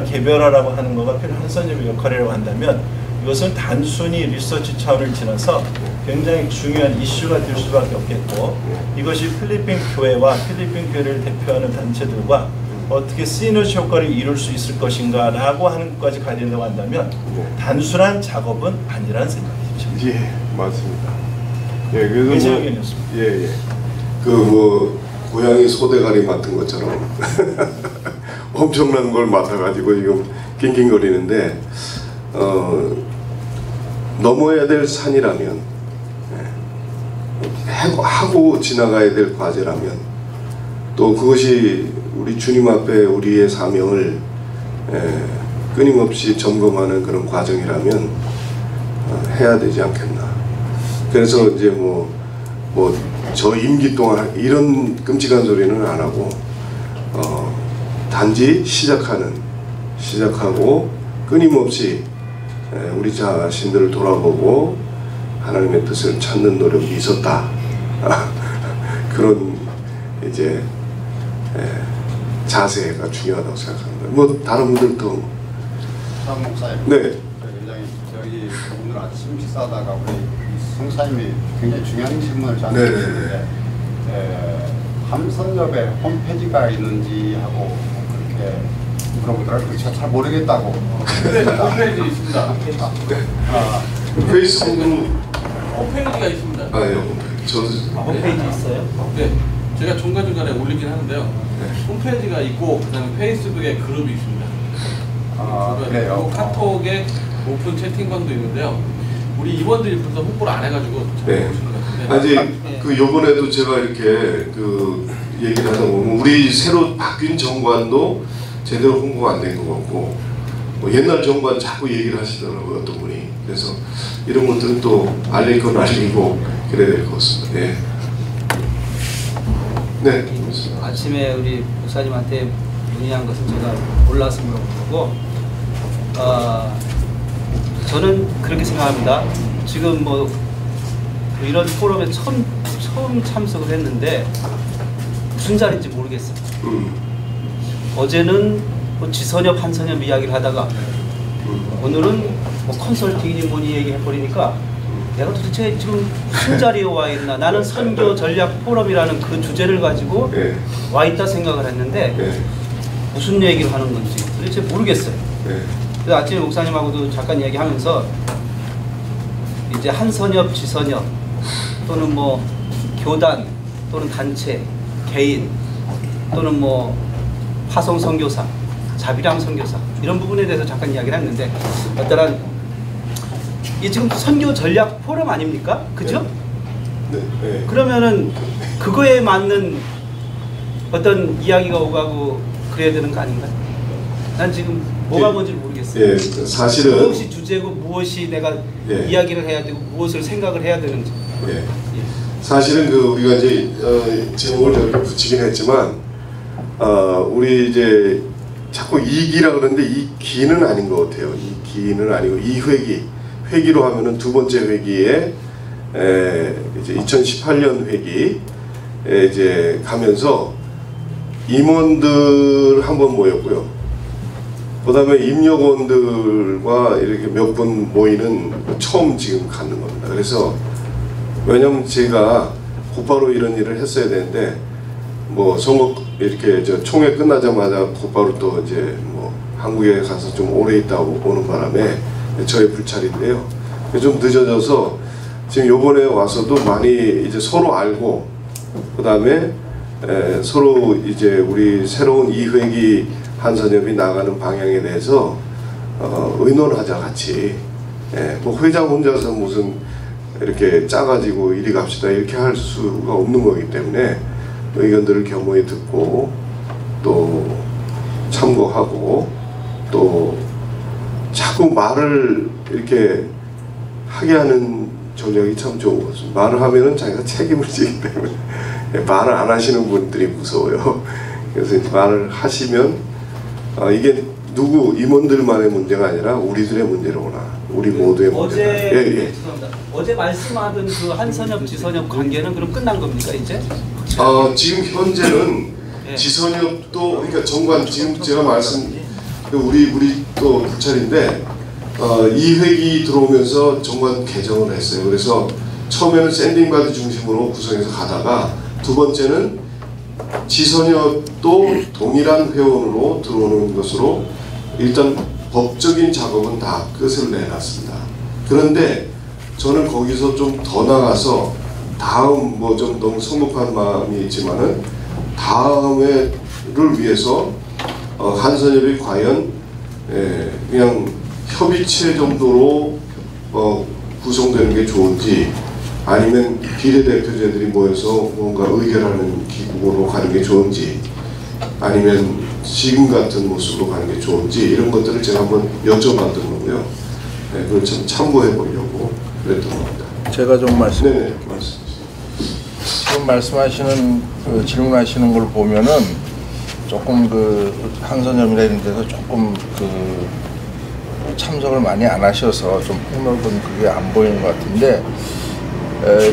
개별화라고 하는 거가 한선협의 역할이라고 한다면 이것은 단순히 리서치 차원을 지나서 굉장히 중요한 이슈가 될 수밖에 없겠고 이것이 필리핀 교회와 필리핀 교회를 대표하는 단체들과 어떻게 시너지 효과를 이룰 수 있을 것인가 라고 하는 것까지 가야 된다고 한다면 단순한 작업은 아니라는 생각이죠. 예, 맞습니다. 예, 그래서 예. 고양이 소대가리 맡은 것처럼 엄청난 걸 맡아가지고 지금 낑낑거리는데 넘어야 될 산이라면 하고 지나가야 될 과제라면 또 그것이 우리 주님 앞에 우리의 사명을 끊임없이 점검하는 그런 과정이라면 해야 되지 않겠나. 그래서 이제 저 임기 동안 이런 끔찍한 소리는 안 하고 단지 시작하고 끊임없이 우리 자신들을 돌아보고 하나님의 뜻을 찾는 노력이 있었다. 그런 이제 자세가 중요하다고 생각합니다. 다른 분들도 상 목사님. 네. 저희 오늘 아침 식사하다가 우리 성사님이 굉장히 중요한 질문을 저한테 했는데 한선협의 홈페이지가 있는지 하고 그렇게 물어보더라고요. 제가 잘 모르겠다고. 네, 홈페이지 있습니다. 페이스북으로 홈페이지가 있습니다. 예, 홈페이지 있어요? 네, 제가 중간중간에 올리긴 하는데요. 홈페이지가 있고 그다음에 페이스북에 그룹이 있습니다. 그래요? 그리고 카톡에 오픈 채팅방도 있는데요. 우리 임원들이 벌써 홍보를 안 해가지고 잘 모르시는 것 같은데 아직 요번에도 제가 이렇게 얘기를 하다 보면 우리 새로 바뀐 정관도 제대로 홍보가 안 된 것 같고 옛날 정관 자꾸 얘기를 하시더라고요, 어떤 분이. 그래서 이런 것들은 또 알릴 건 알리고 그래야 될 것 같습니다. 네. 네. 아침에 우리 목사님한테 문의한 것은 제가 몰라서 물어본 거고 저는 그렇게 생각합니다. 지금 이런 포럼에 처음 참석을 했는데 무슨 자리인지 모르겠어요. 어제는 지선협, 한선협 이야기를 하다가 오늘은 컨설팅이니 뭐니 얘기해버리니까 내가 도대체 지금 무슨 자리에 와 있나? 나는 선교 전략 포럼이라는 그 주제를 가지고 와 있다 생각을 했는데 무슨 얘기를 하는 건지 도대체 모르겠어요. 그래서 아침에 목사님하고도 잠깐 이야기하면서 이제 한선협, 지선협 또는 뭐 교단 또는 단체, 개인 또는 뭐 화성 선교사, 자비랑 선교사 이런 부분에 대해서 잠깐 이야기를 했는데 어떠한 이 지금 선교 전략 포럼 아닙니까? 그죠? 네. 그러면은 그거에 맞는 어떤 이야기가 오가고 그래야 되는 거 아닌가? 난 지금 뭐가 뭔지 모르겠어요. 사실은 무엇이 주제고 무엇이 내가 이야기를 해야 되고 무엇을 생각을 해야 되는지. 사실은 그 우리가 이제 제목을 저렇게 붙이긴 했지만 우리 이제 자꾸 이 기라 그러는데 이 기는 아닌 것 같아요. 이 기는 아니고 이 회기로 하면은 두 번째 회기에 이제 2018년 회기에 이제 가면서 임원들 한번 모였고요. 그다음에 임역원들과 이렇게 몇 분 모이는 처음 지금 갖는 겁니다. 그래서 왜냐면 제가 곧바로 이런 일을 했어야 되는데 뭐 선거 이렇게 저 총회 끝나자마자 곧바로 또 이제 뭐 한국에 가서 좀 오래 있다 오는 바람에 저의 불찰인데요. 좀 늦어져서 지금 요번에 와서도 많이 이제 서로 알고 그다음에 서로 이제 우리 새로운 2회기 한선협이 나가는 방향에 대해서 의논하자 같이. 뭐 회장 혼자서 무슨 이렇게 짜가지고 이리 갑시다 이렇게 할 수가 없는 거기 때문에 의견들을 겸허히 듣고 또 참고하고 또 자꾸 말을 이렇게 하게 하는 전략이 참 좋은 것 같습니다. 말을 하면은 자기가 책임을 지기 때문에 말을 안 하시는 분들이 무서워요. 그래서 이제 말을 하시면 이게 누구 임원들만의 문제가 아니라 우리들의 문제로구나. 우리 모두의 문제다. 죄송합니다. 어제 말씀하던 그 한선협, 지선협 관계는 그럼 끝난 겁니까 이제? 지금 현재는 지선협도 그러니까 정관 지금 제가 말씀 우리 또 불찰인데 2회기 들어오면서 정관 개정을 했어요. 그래서 처음에는 샌딩바디 중심으로 구성해서 가다가 두 번째는 지선협도 동일한 회원으로 들어오는 것으로 일단 법적인 작업은 다 끝을 내놨습니다. 그런데 저는 거기서 좀 더 나가서 다음 뭐 좀 너무 성급한 마음이 있지만은 다음에를 위해서 한선협이 과연 그냥 협의체 정도로 구성되는 게 좋은지 아니면 비례대표제들이 모여서 뭔가 의결하는 기구로 가는 게 좋은지 아니면 지금 같은 모습으로 가는 게 좋은지 이런 것들을 제가 한번 여쭤봤던 거고요. 그걸 좀 참고해 보려고 그랬던 겁니다. 제가 좀 네네. 지금 말씀하시는 그 질문하시는 걸 보면은 조금 그 한선협이나 이런 데서 조금 그 참석을 많이 안 하셔서 좀 폭넓은 그게 안 보이는 것 같은데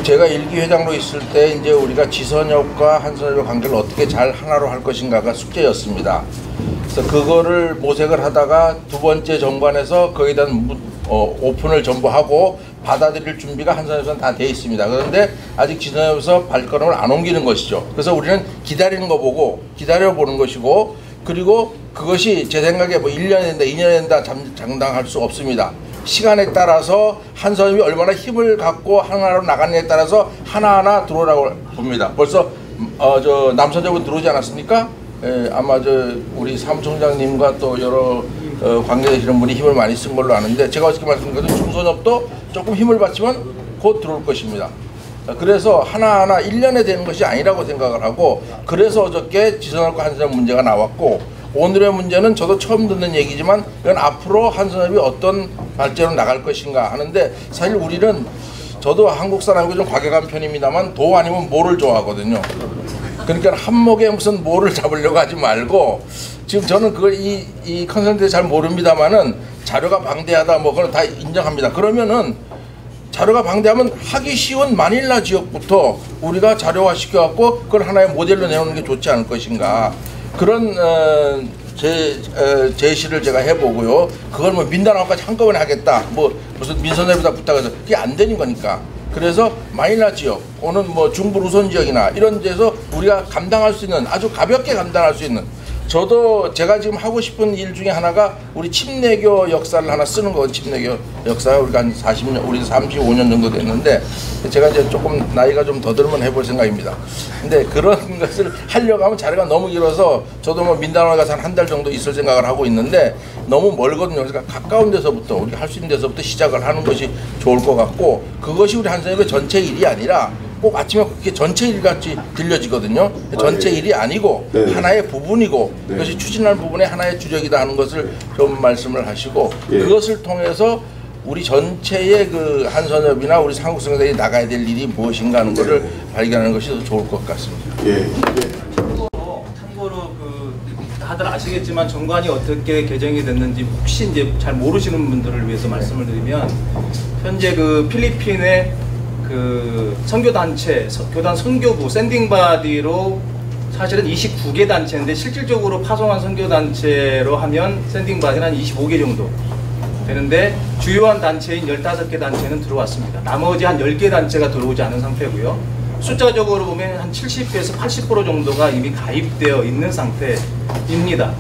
제가 1기 회장으로 있을 때 이제 우리가 지선협과 한선협의 관계를 어떻게 잘 하나로 할 것인가가 숙제였습니다. 그래서 그거를 모색을 하다가 두 번째 정관에서 거기에 대한 오픈을 전부 하고 받아들일 준비가 한선협에서는 다 돼 있습니다. 그런데 아직 지선협에서 발걸음을 안 옮기는 것이죠. 그래서 우리는 기다리는 거 보고 기다려보는 것이고 그리고 그것이 제 생각에 뭐 1년이 된다 2년이 된다 장담할 수 없습니다. 시간에 따라서 한선협이 얼마나 힘을 갖고 하나로 나가느냐에 따라서 하나하나 들어오라고 봅니다. 벌써 저 남선협은 들어오지 않았습니까? 아마 저 우리 사무총장님과 또 여러 관계되시는 분이 힘을 많이 쓴 걸로 아는데 제가 어저께 말씀드린 것은 중선협도 조금 힘을 받지만 곧 들어올 것입니다. 그래서 하나하나 1년에 되는 것이 아니라고 생각을 하고 그래서 어저께 지선협과 한선협 문제가 나왔고 오늘의 문제는 저도 처음 듣는 얘기지만 이건 앞으로 한선협이 어떤 발전으로 나갈 것인가 하는데 사실 우리는 저도 한국 사람이고 좀 과격한 편입니다만 도 아니면 모를 좋아하거든요. 그러니까 한목에 무슨 모를 잡으려고 하지 말고 지금 저는 그걸 이 컨설턴트 잘 모릅니다만은 자료가 방대하다 뭐 그건 다 인정합니다. 그러면은 자료가 방대하면 하기 쉬운 마닐라 지역부터 우리가 자료화 시켜갖고 그걸 하나의 모델로 내놓는 게 좋지 않을 것인가 그런 제시를 제가 해보고요. 그걸 뭐 민단화까지 한꺼번에 하겠다. 뭐 무슨 민선협에다 부탁해서 그게 안 되는 거니까. 그래서 마이너 지역, 또는 뭐 중부 우선 지역이나 이런 데서 우리가 감당할 수 있는, 아주 가볍게 감당할 수 있는, 저도 제가 지금 하고 싶은 일 중에 하나가 우리 침례교 역사를 하나 쓰는 거. 침례교 역사 우리가 한 40년, 우리 35년 정도 됐는데 제가 이제 조금 나이가 좀 더 들면 해볼 생각입니다. 근데 그런 것을 하려고 하면 자리가 너무 길어서 저도 뭐 민단원 가서 한 달 정도 있을 생각을 하고 있는데 너무 멀거든요. 그러니까 가까운 데서부터 우리가 할 수 있는 데서부터 시작을 하는 것이 좋을 것 같고, 그것이 우리 한선협의 전체 일이 아니라 꼭 아침에 그게 전체 일같이 들려지거든요. 전체 일이 아니고 네. 하나의 부분이고 네. 그것이 추진할 부분의 하나의 주력이다 하는 것을 좀 말씀을 하시고, 예. 그것을 통해서 우리 전체의 그 한선협이나 우리 한국성교단이 나가야 될 일이 무엇인가 하는 것을 발견하는 것이 더 좋을 것 같습니다. 예. 참고로 그 다들 아시겠지만 정관이 어떻게 개정이 됐는지 혹시 이제 잘 모르시는 분들을 위해서 말씀을 드리면, 현재 그 필리핀의 그 선교단체, 교단 선교부 샌딩바디로 사실은 29개 단체인데 실질적으로 파송한 선교단체로 하면 샌딩바디는 한 25개 정도 되는데 주요한 단체인 15개 단체는 들어왔습니다. 나머지 한 10개 단체가 들어오지 않은 상태고요. 숫자적으로 보면 한 70에서 80% 정도가 이미 가입되어 있는 상태입니다.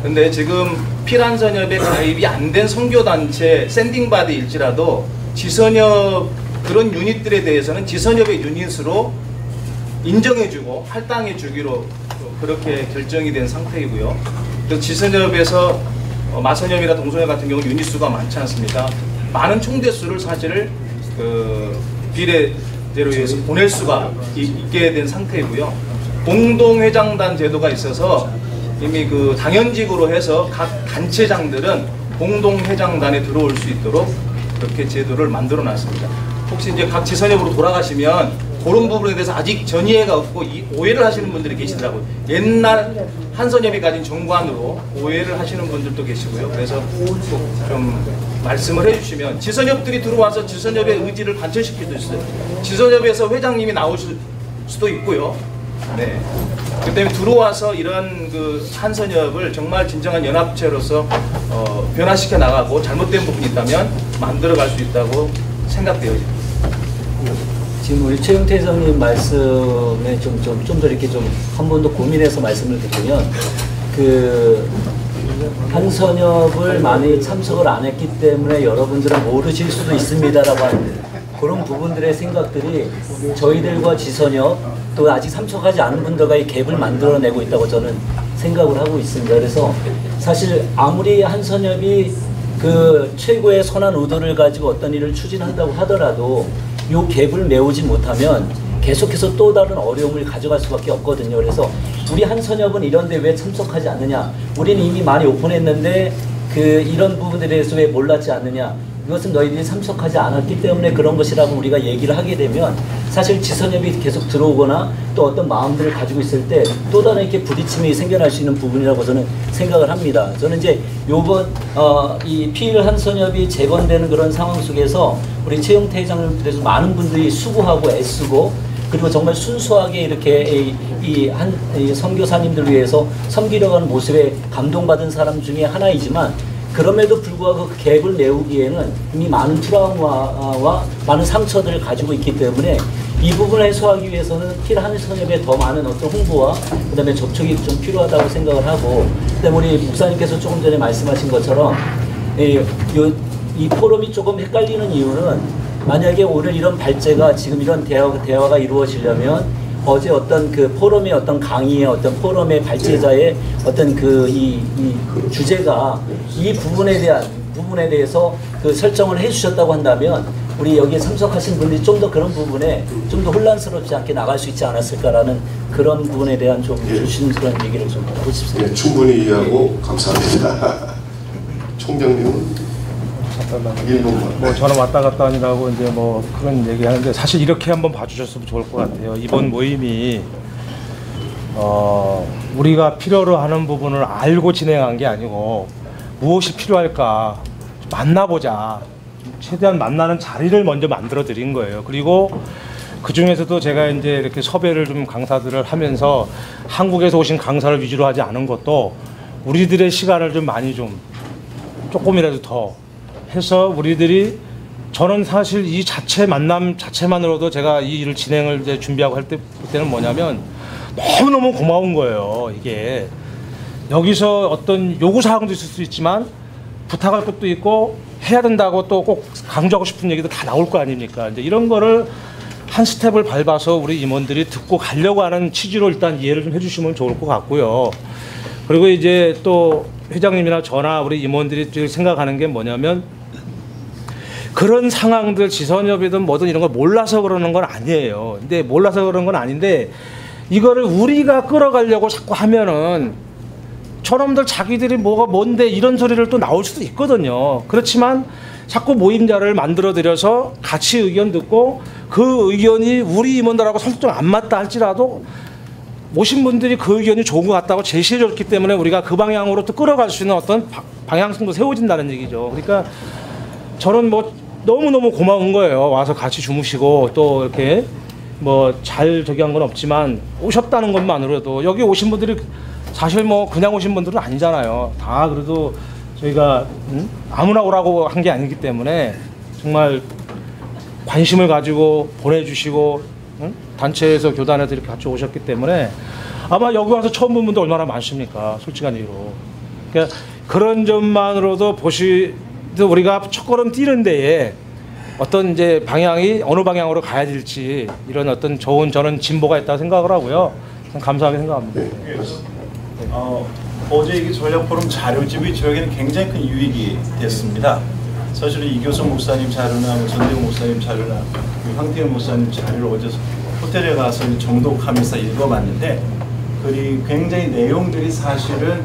근데 지금 필한선협에 가입이 안 된 선교단체 샌딩바디일지라도 지선협 그런 유닛들에 대해서는 지선협의 유닛으로 인정해주고 할당해주기로 그렇게 결정이 된 상태이고요. 또 지선협에서 마선협이나 동선협 같은 경우 유닛 수가 많지 않습니다. 많은 총대수를 사실 그 비례대로 해서 보낼 수가 있게 된 상태이고요. 공동회장단 제도가 있어서 이미 그 당연직으로 해서 각 단체장들은 공동회장단에 들어올 수 있도록 그렇게 제도를 만들어 놨습니다. 혹시 이제 각 지선협으로 돌아가시면 그런 부분에 대해서 아직 전이해가 없고 오해를 하시는 분들이 계시더라고요. 옛날 한선협이 가진 정관으로 오해를 하시는 분들도 계시고요. 그래서 좀 말씀을 해주시면 지선협들이 들어와서 지선협의 의지를 관철시킬 수도 있어요. 지선협에서 회장님이 나오실 수도 있고요. 네. 그 때문에 들어와서 이런 그 한선협을 정말 진정한 연합체로서 변화시켜 나가고 잘못된 부분이 있다면 만들어갈 수 있다고 생각되어집니다. 지금 우리 최영태 회장님 말씀에 좀 더 이렇게 좀 한 번 더 고민해서 말씀을 드리면, 그 한선협을 많이 참석을 안 했기 때문에 여러분들은 모르실 수도 있습니다라고 하는 그런 부분들의 생각들이 저희들과 지선협 또 아직 참석하지 않은 분들과 이 갭을 만들어내고 있다고 저는 생각을 하고 있습니다. 그래서 사실 아무리 한선협이 그 최고의 선한 의도를 가지고 어떤 일을 추진한다고 하더라도 이 갭을 메우지 못하면 계속해서 또 다른 어려움을 가져갈 수밖에 없거든요. 그래서 우리 한선협은 이런데 왜 참석하지 않느냐? 우리는 이미 많이 오픈했는데 그 이런 부분들에 대해서 왜 몰랐지 않느냐? 이것은 너희들이 참석하지 않았기 때문에 그런 것이라고 우리가 얘기를 하게 되면 사실 지선협이 계속 들어오거나 또 어떤 마음들을 가지고 있을 때 또 다른 이렇게 부딪힘이 생겨날 수 있는 부분이라고 저는 생각을 합니다. 저는 이제 요번 이 피일 한선협이 재건되는 그런 상황 속에서 우리 최영태 회장을 비롯해서 많은 분들이 수고하고 애쓰고 그리고 정말 순수하게 이렇게 이 선교사님들을 위해서 섬기려고 하는 모습에 감동받은 사람 중에 하나이지만, 그럼에도 불구하고 그 갭을 메우기에는 이미 많은 트라우마와 많은 상처들을 가지고 있기 때문에 이 부분을 해소하기 위해서는 필 한선협에 더 많은 어떤 홍보와 그다음에 접촉이 좀 필요하다고 생각을 하고, 그다음에 우리 목사님께서 조금 전에 말씀하신 것처럼 이 포럼이 조금 헷갈리는 이유는, 만약에 오늘 이런 발제가 지금 이런 대화가 이루어지려면 어제 어떤 그 포럼의 어떤 강의의 어떤 포럼의 발제자의 어떤 이 주제가 이 부분에 대해서 그 설정을 해주셨다고 한다면 우리 여기에 참석하신 분들이 좀 더 그런 부분에 좀 더 혼란스럽지 않게 나갈 수 있지 않았을까라는 그런 부분에 대한 좀 조심스러운 얘기를 좀 하고 싶습니다. 네, 충분히 이해하고 감사합니다. 총장님은? 뭐 저는 왔다 갔다 하느라고 이제 뭐 그런 얘기하는데, 사실 이렇게 한번 봐주셨으면 좋을 것 같아요. 이번 모임이 우리가 필요로 하는 부분을 알고 진행한 게 아니고 무엇이 필요할까 만나보자, 최대한 만나는 자리를 먼저 만들어 드린 거예요. 그리고 그 중에서도 제가 이제 이렇게 섭외를 좀 강사들을 하면서 한국에서 오신 강사를 위주로 하지 않은 것도 우리들의 시간을 좀 많이 좀 조금이라도 더 해서 우리들이 저는 사실 이 자체 만남 자체만으로도 제가 이 일을 진행을 이제 준비하고 할 때는 뭐냐면 너무너무 고마운 거예요. 이게 여기서 어떤 요구사항도 있을 수 있지만 부탁할 것도 있고 해야 된다고 또 꼭 강조하고 싶은 얘기도 다 나올 거 아닙니까? 이제 이런 거를 한 스텝을 밟아서 우리 임원들이 듣고 가려고 하는 취지로 일단 이해를 좀 해주시면 좋을 것 같고요. 그리고 이제 또 회장님이나 저나 우리 임원들이 생각하는 게 뭐냐면 그런 상황들 지선협이든 뭐든 이런 걸 몰라서 그러는 건 아니에요. 근데 몰라서 그러는 건 아닌데 이거를 우리가 끌어가려고 자꾸 하면은 저놈들 자기들이 뭐가 뭔데 이런 소리를 또 나올 수도 있거든요. 그렇지만 자꾸 모임자를 만들어드려서 같이 의견 듣고 그 의견이 우리 임원들하고 설득 안 맞다 할지라도 모신 분들이 그 의견이 좋은 것 같다고 제시해줬기 때문에 우리가 그 방향으로 또 끌어갈 수 있는 어떤 방향성도 세워진다는 얘기죠. 그러니까 저는 뭐 너무너무 고마운 거예요. 와서 같이 주무시고 또 이렇게 뭐 잘 저기 한 건 없지만 오셨다는 것만으로도 여기 오신 분들이 사실 뭐 그냥 오신 분들은 아니잖아요. 다 그래도 저희가 아무나 오라고 한 게 아니기 때문에 정말 관심을 가지고 보내주시고 단체에서 교단에서 이렇게 같이 오셨기 때문에 아마 여기 와서 처음 본 분들 얼마나 많습니까? 솔직한 얘기로. 그러니까 그런 점만으로도 보시도 우리가 첫걸음 뛰는 데에 어떤 이제 방향이 어느 방향으로 가야 될지 이런 어떤 좋은 저는 진보가 있다고 생각을 하고요. 감사하게 생각합니다. 어제 이 전략 포럼 자료집이 저에게는 굉장히 큰 유익이 됐습니다. 사실 이교수 목사님 자료나 전대웅 목사님 자료나 황태현 목사님 자료를 어제 호텔에 가서 정독하면서 읽어봤는데 그리 굉장히 내용들이 사실은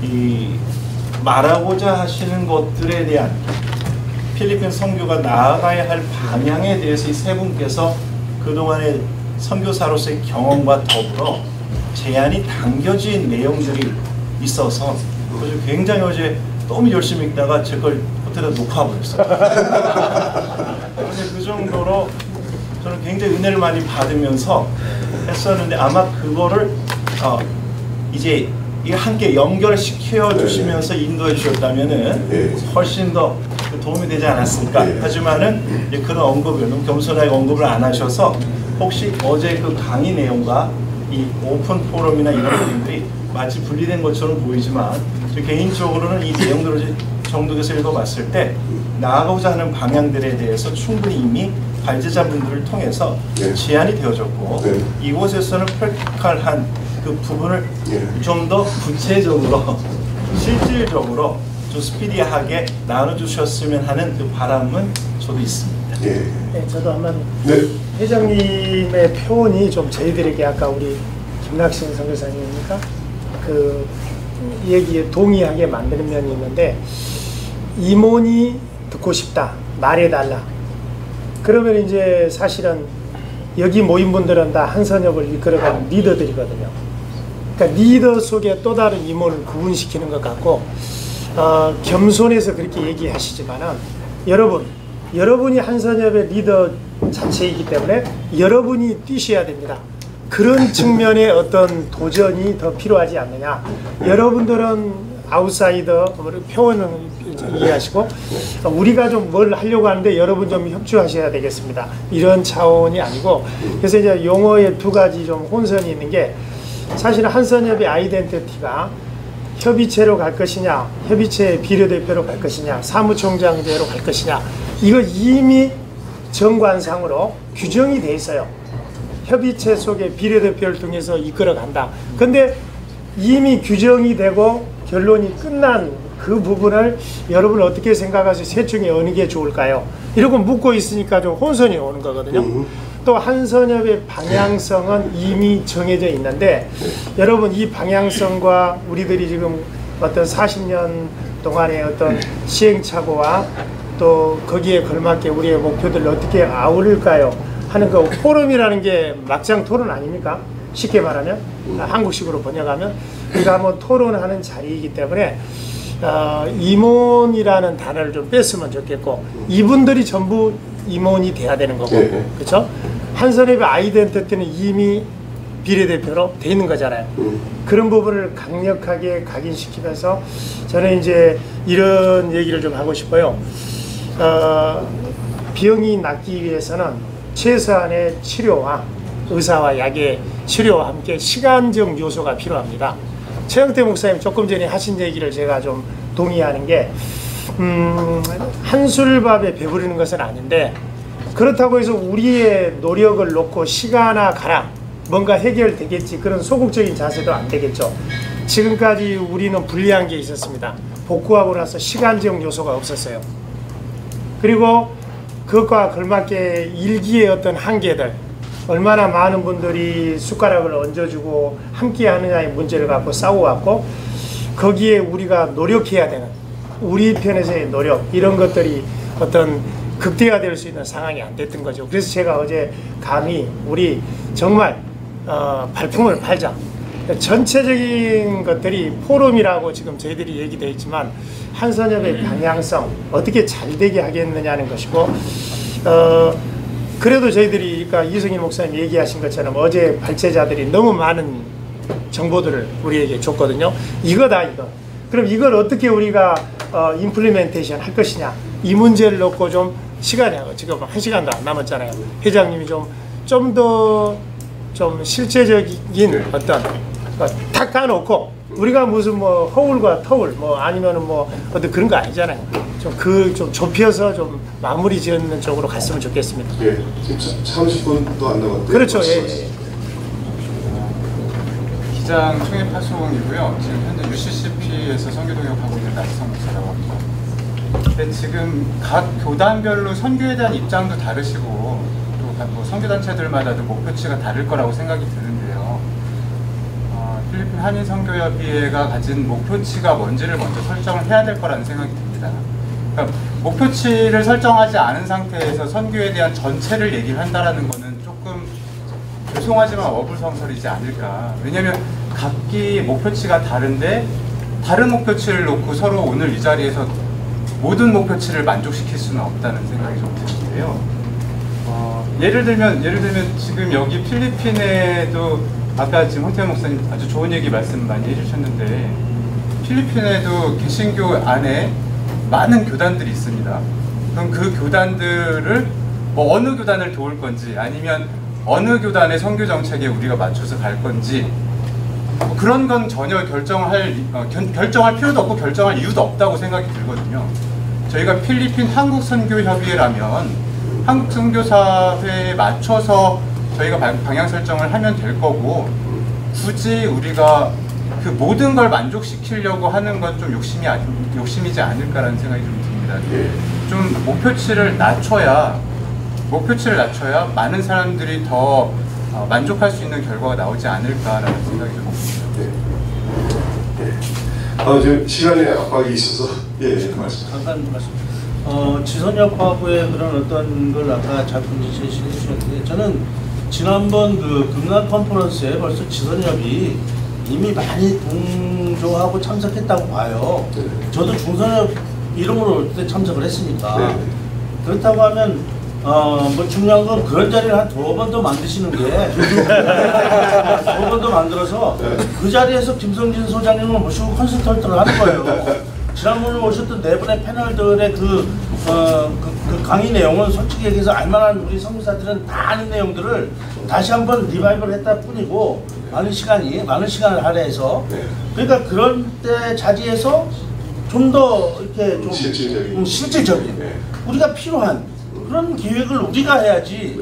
이 말하고자 하시는 것들에 대한 필리핀 선교가 나아가야 할 방향에 대해서 이 세 분께서 그동안의 선교사로서의 경험과 더불어 제안이 당겨진 내용들이 있어서 그래서 굉장히 어제 너무 열심히 읽다가 제 걸 호텔에 녹화해버렸어요. 그 정도로 저는 굉장히 은혜를 많이 받으면서 했었는데 아마 그거를 이제 함께 연결시켜 주시면서 인도해 주셨다면은 훨씬 더 도움이 되지 않았을까. 하지만은 그런 언급을 너무 겸손하게 언급을 안 하셔서 혹시 어제 그 강의 내용과 이 오픈 포럼이나 이런 내용들이 마치 분리된 것처럼 보이지만 저 개인적으로는 이 내용들을 정독에서 읽어봤을 때 나아가고자 하는 방향들에 대해서 충분히 이미 발제자분들을 통해서 제안이 되어졌고 이곳에서는 프랙티컬한 그 부분을 좀 더 구체적으로 실질적으로 좀 스피디하게 나눠주셨으면 하는 그 바람은 저도 있습니다. 네, 저도 한번 회장님의 표현이 좀 저희들에게 아까 우리 김낙신 선교사님입니까? 그 얘기에 동의하게 만드는 면이 있는데 임원이 듣고 싶다, 말해달라. 그러면 이제 사실은 여기 모인 분들은 다 한선협을 이끌어가는 리더들이거든요. 그러니까 리더 속에 또 다른 임원을 구분시키는 것 같고 겸손해서 그렇게 얘기하시지만은 여러분이 한선협의 리더 자체이기 때문에 여러분이 뛰셔야 됩니다. 그런 측면의 어떤 도전이 더 필요하지 않느냐. 여러분들은 아웃사이더 표현은 이해하시고 우리가 좀 뭘 하려고 하는데 여러분 좀 협조하셔야 되겠습니다. 이런 차원이 아니고 그래서 이제 용어의 두 가지 좀 혼선이 있는 게 사실 한선협의 아이덴티티가 협의체로 갈 것이냐, 협의체 비례대표로 갈 것이냐, 사무총장제로 갈 것이냐, 이거 이미 정관상으로 규정이 돼 있어요. 협의체 속에 비례대표를 통해서 이끌어간다. 근데 이미 규정이 되고 결론이 끝난 그 부분을 여러분 어떻게 생각하세요? 셋 중에 어느 게 좋을까요? 이러고 묻고 있으니까 좀 혼선이 오는 거거든요. 또 한선협의 방향성은 이미 정해져 있는데 여러분 이 방향성과 우리들이 지금 어떤 40년 동안의 어떤 시행착오와 또 거기에 걸맞게 우리의 목표들을 어떻게 아우를까요? 하는 그 포럼이라는 게 막장 토론 아닙니까? 쉽게 말하면 한국식으로 번역하면 우리가 한번 토론하는 자리이기 때문에 임원이라는 단어를 좀 뺐으면 좋겠고 이분들이 전부 임원이 돼야 되는 거고 그렇죠? 한선협의 아이덴티티는 이미 비례대표로 돼 있는 거잖아요. 그런 부분을 강력하게 각인시키면서 저는 이제 이런 얘기를 좀 하고 싶어요. 병이 낫기 위해서는 최소한의 치료와 의사와 약의 치료와 함께 시간적 요소가 필요합니다. 최영태 목사님 조금 전에 하신 얘기를 제가 좀 동의하는 게 한술밥에 배부르는 것은 아닌데 그렇다고 해서 우리의 노력을 놓고 시간아 가라 뭔가 해결되겠지 그런 소극적인 자세도 안 되겠죠. 지금까지 우리는 불리한 게 있었습니다. 복구하고 나서 시간적 요소가 없었어요. 그리고 그것과 걸맞게 일기의 어떤 한계들 얼마나 많은 분들이 숟가락을 얹어주고 함께 하느냐의 문제를 갖고 싸워왔고 거기에 우리가 노력해야 되는 우리 편에서의 노력 이런 것들이 어떤 극대화될 수 있는 상황이 안 됐던 거죠. 그래서 제가 어제 감히 우리 정말 발품을 팔자. 전체적인 것들이 포럼이라고 지금 저희들이 얘기되어 있지만 한선협의 방향성 어떻게 잘 되게 하겠느냐는 것이고 그래도 저희들이 그러니까 이승일 목사님 얘기하신 것처럼 어제 발제자들이 너무 많은 정보들을 우리에게 줬거든요. 이거다 이거. 그럼 이걸 어떻게 우리가 임플리멘테이션 할 것이냐 이 문제를 놓고 좀 시간이 지금 1시간도 안 남았잖아요. 회장님이 좀 더 좀 실제적인 어떤 탁 까놓고 우리가 무슨 뭐 허울과 터울 뭐 아니면은 뭐 어떤 그런 거 아니잖아요. 좀 좁혀서 좀 마무리 지었는 쪽으로 갔으면 좋겠습니다. 예, 지금 30분도 안 남았대요. 그렇죠. 예. 기장 총회 파송이고요. 지금 현재 UCCP에서 선교동역하고 있는 나지성 목사라고 합니다. 근데 지금 각 교단별로 선교에 대한 입장도 다르시고 또 뭐 선교단체들마다도 목표치가 다를 거라고 생각이 드는데요. 필리핀 한인 선교협의회가 가진 목표치가 뭔지를 먼저 설정을 해야 될 거라는 생각이 듭니다. 그러니까 목표치를 설정하지 않은 상태에서 선교에 대한 전체를 얘기를 한다라는 거는 조금 죄송하지만 어불성설이지 않을까. 왜냐하면 각기 목표치가 다른데 다른 목표치를 놓고 서로 오늘 이 자리에서 모든 목표치를 만족시킬 수는 없다는 생각이 좀 드는데요. 예를 들면 지금 여기 필리핀에도 아까 지금 홍태현 목사님 아주 좋은 얘기 말씀 많이 해주셨는데 필리핀에도 개신교 안에 많은 교단들이 있습니다. 그럼 그 교단들을 뭐 어느 교단을 도울 건지 아니면 어느 교단의 선교 정책에 우리가 맞춰서 갈 건지 뭐 그런 건 전혀 결정할 필요도 없고 결정할 이유도 없다고 생각이 들거든요. 저희가 필리핀 한국선교협의회라면 한국선교사회에 맞춰서 저희가 방향 설정을 하면 될 거고 굳이 우리가 그 모든 걸 만족시키려고 하는 건 좀 욕심이지 않을까라는 생각이 좀 듭니다. 좀 목표치를 낮춰야 많은 사람들이 더 만족할 수 있는 결과가 나오지 않을까라는 생각이 좀 듭니다. 지금 시간에 압박이 있어서 말씀. 잠깐 말씀. 지선협하고의 그런 어떤 걸 아까 작품이 제시해 주셨는데 저는 지난번 그 금남 컨퍼런스에 벌써 지선협이 이미 많이 동조하고 참석했다고 봐요. 저도 중선협 이름으로 그때 참석을 했으니까. 그렇다고 하면 뭐 중요한 건 그런 자리를 한 2번 더 만드시는 게 2번 더 만들어서 그 자리에서 김성진 소장님을 모시고 컨설턴트를 하는 거예요. 지난번에 오셨던 4분의 패널들의 그 강의 내용은 솔직히 얘기해서 알만한 우리 선교사들은 다 아는 내용들을 다시 한번 리바이벌 했다 뿐이고 많은 시간을 할애해서 그러니까 그런 때 자리에서 좀 더 이렇게 좀 실질적인 우리가 필요한 그런 기획을 우리가 해야지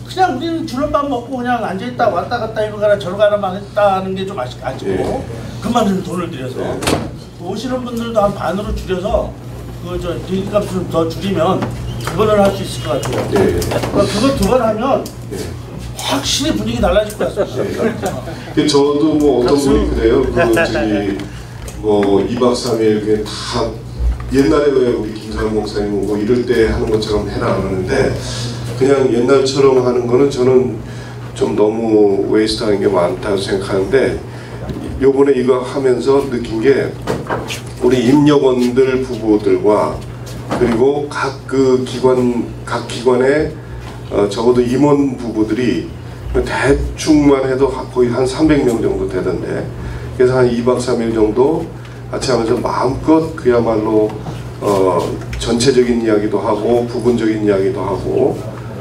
그냥 우리는 주름밥 먹고 그냥 앉아있다 왔다 갔다 이리 가라 저리 가라만 했다는 게 좀 아쉽고 그 많은 돈을 들여서 오시는 분들도 한 반으로 줄여서 기획값 좀 더 줄이면 2번을 할 수 있을 것 같아요. 그거 2번 하면 확실히 분위기 달라질 것 같습니다. 저도 뭐 어떤 분이 그래요. 뭐 2박 3일 그냥 다 옛날에 왜 우리 김상훈 목사님 오고 이럴 때 하는 것처럼 해라 하는데 그냥 옛날처럼 하는 거는 저는 좀 너무 웨이스트하는 게 많다고 생각하는데 요번에 이거 하면서 느낀 게 우리 임력원들 부부들과 그리고 각 기관의 적어도 임원 부부들이 대충만 해도 거의 한 300명 정도 되던데, 그래서 한 2박 3일 정도 같이 하면서 마음껏 그야말로 전체적인 이야기도 하고 부분적인 이야기도 하고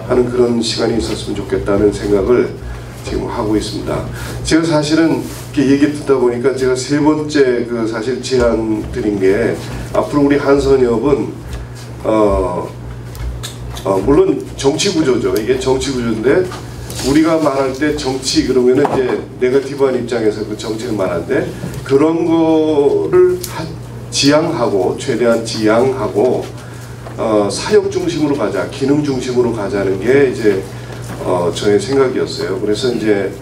하는 그런 시간이 있었으면 좋겠다는 생각을 지금 하고 있습니다. 제가 사실은 이렇게 얘기 듣다 보니까 제가 세 번째 그 사실 제안 드린 게, 앞으로 우리 한선협은 물론 정치 구조죠. 이게 정치 구조인데, 우리가 말할 때 정치 그러면은 이제 네거티브한 입장에서 그 정치를 말하는데, 그런 거를 지양하고 최대한 지양하고 사역 중심으로 가자, 기능 중심으로 가자는 게 이제 저의 생각이었어요. 그래서 이제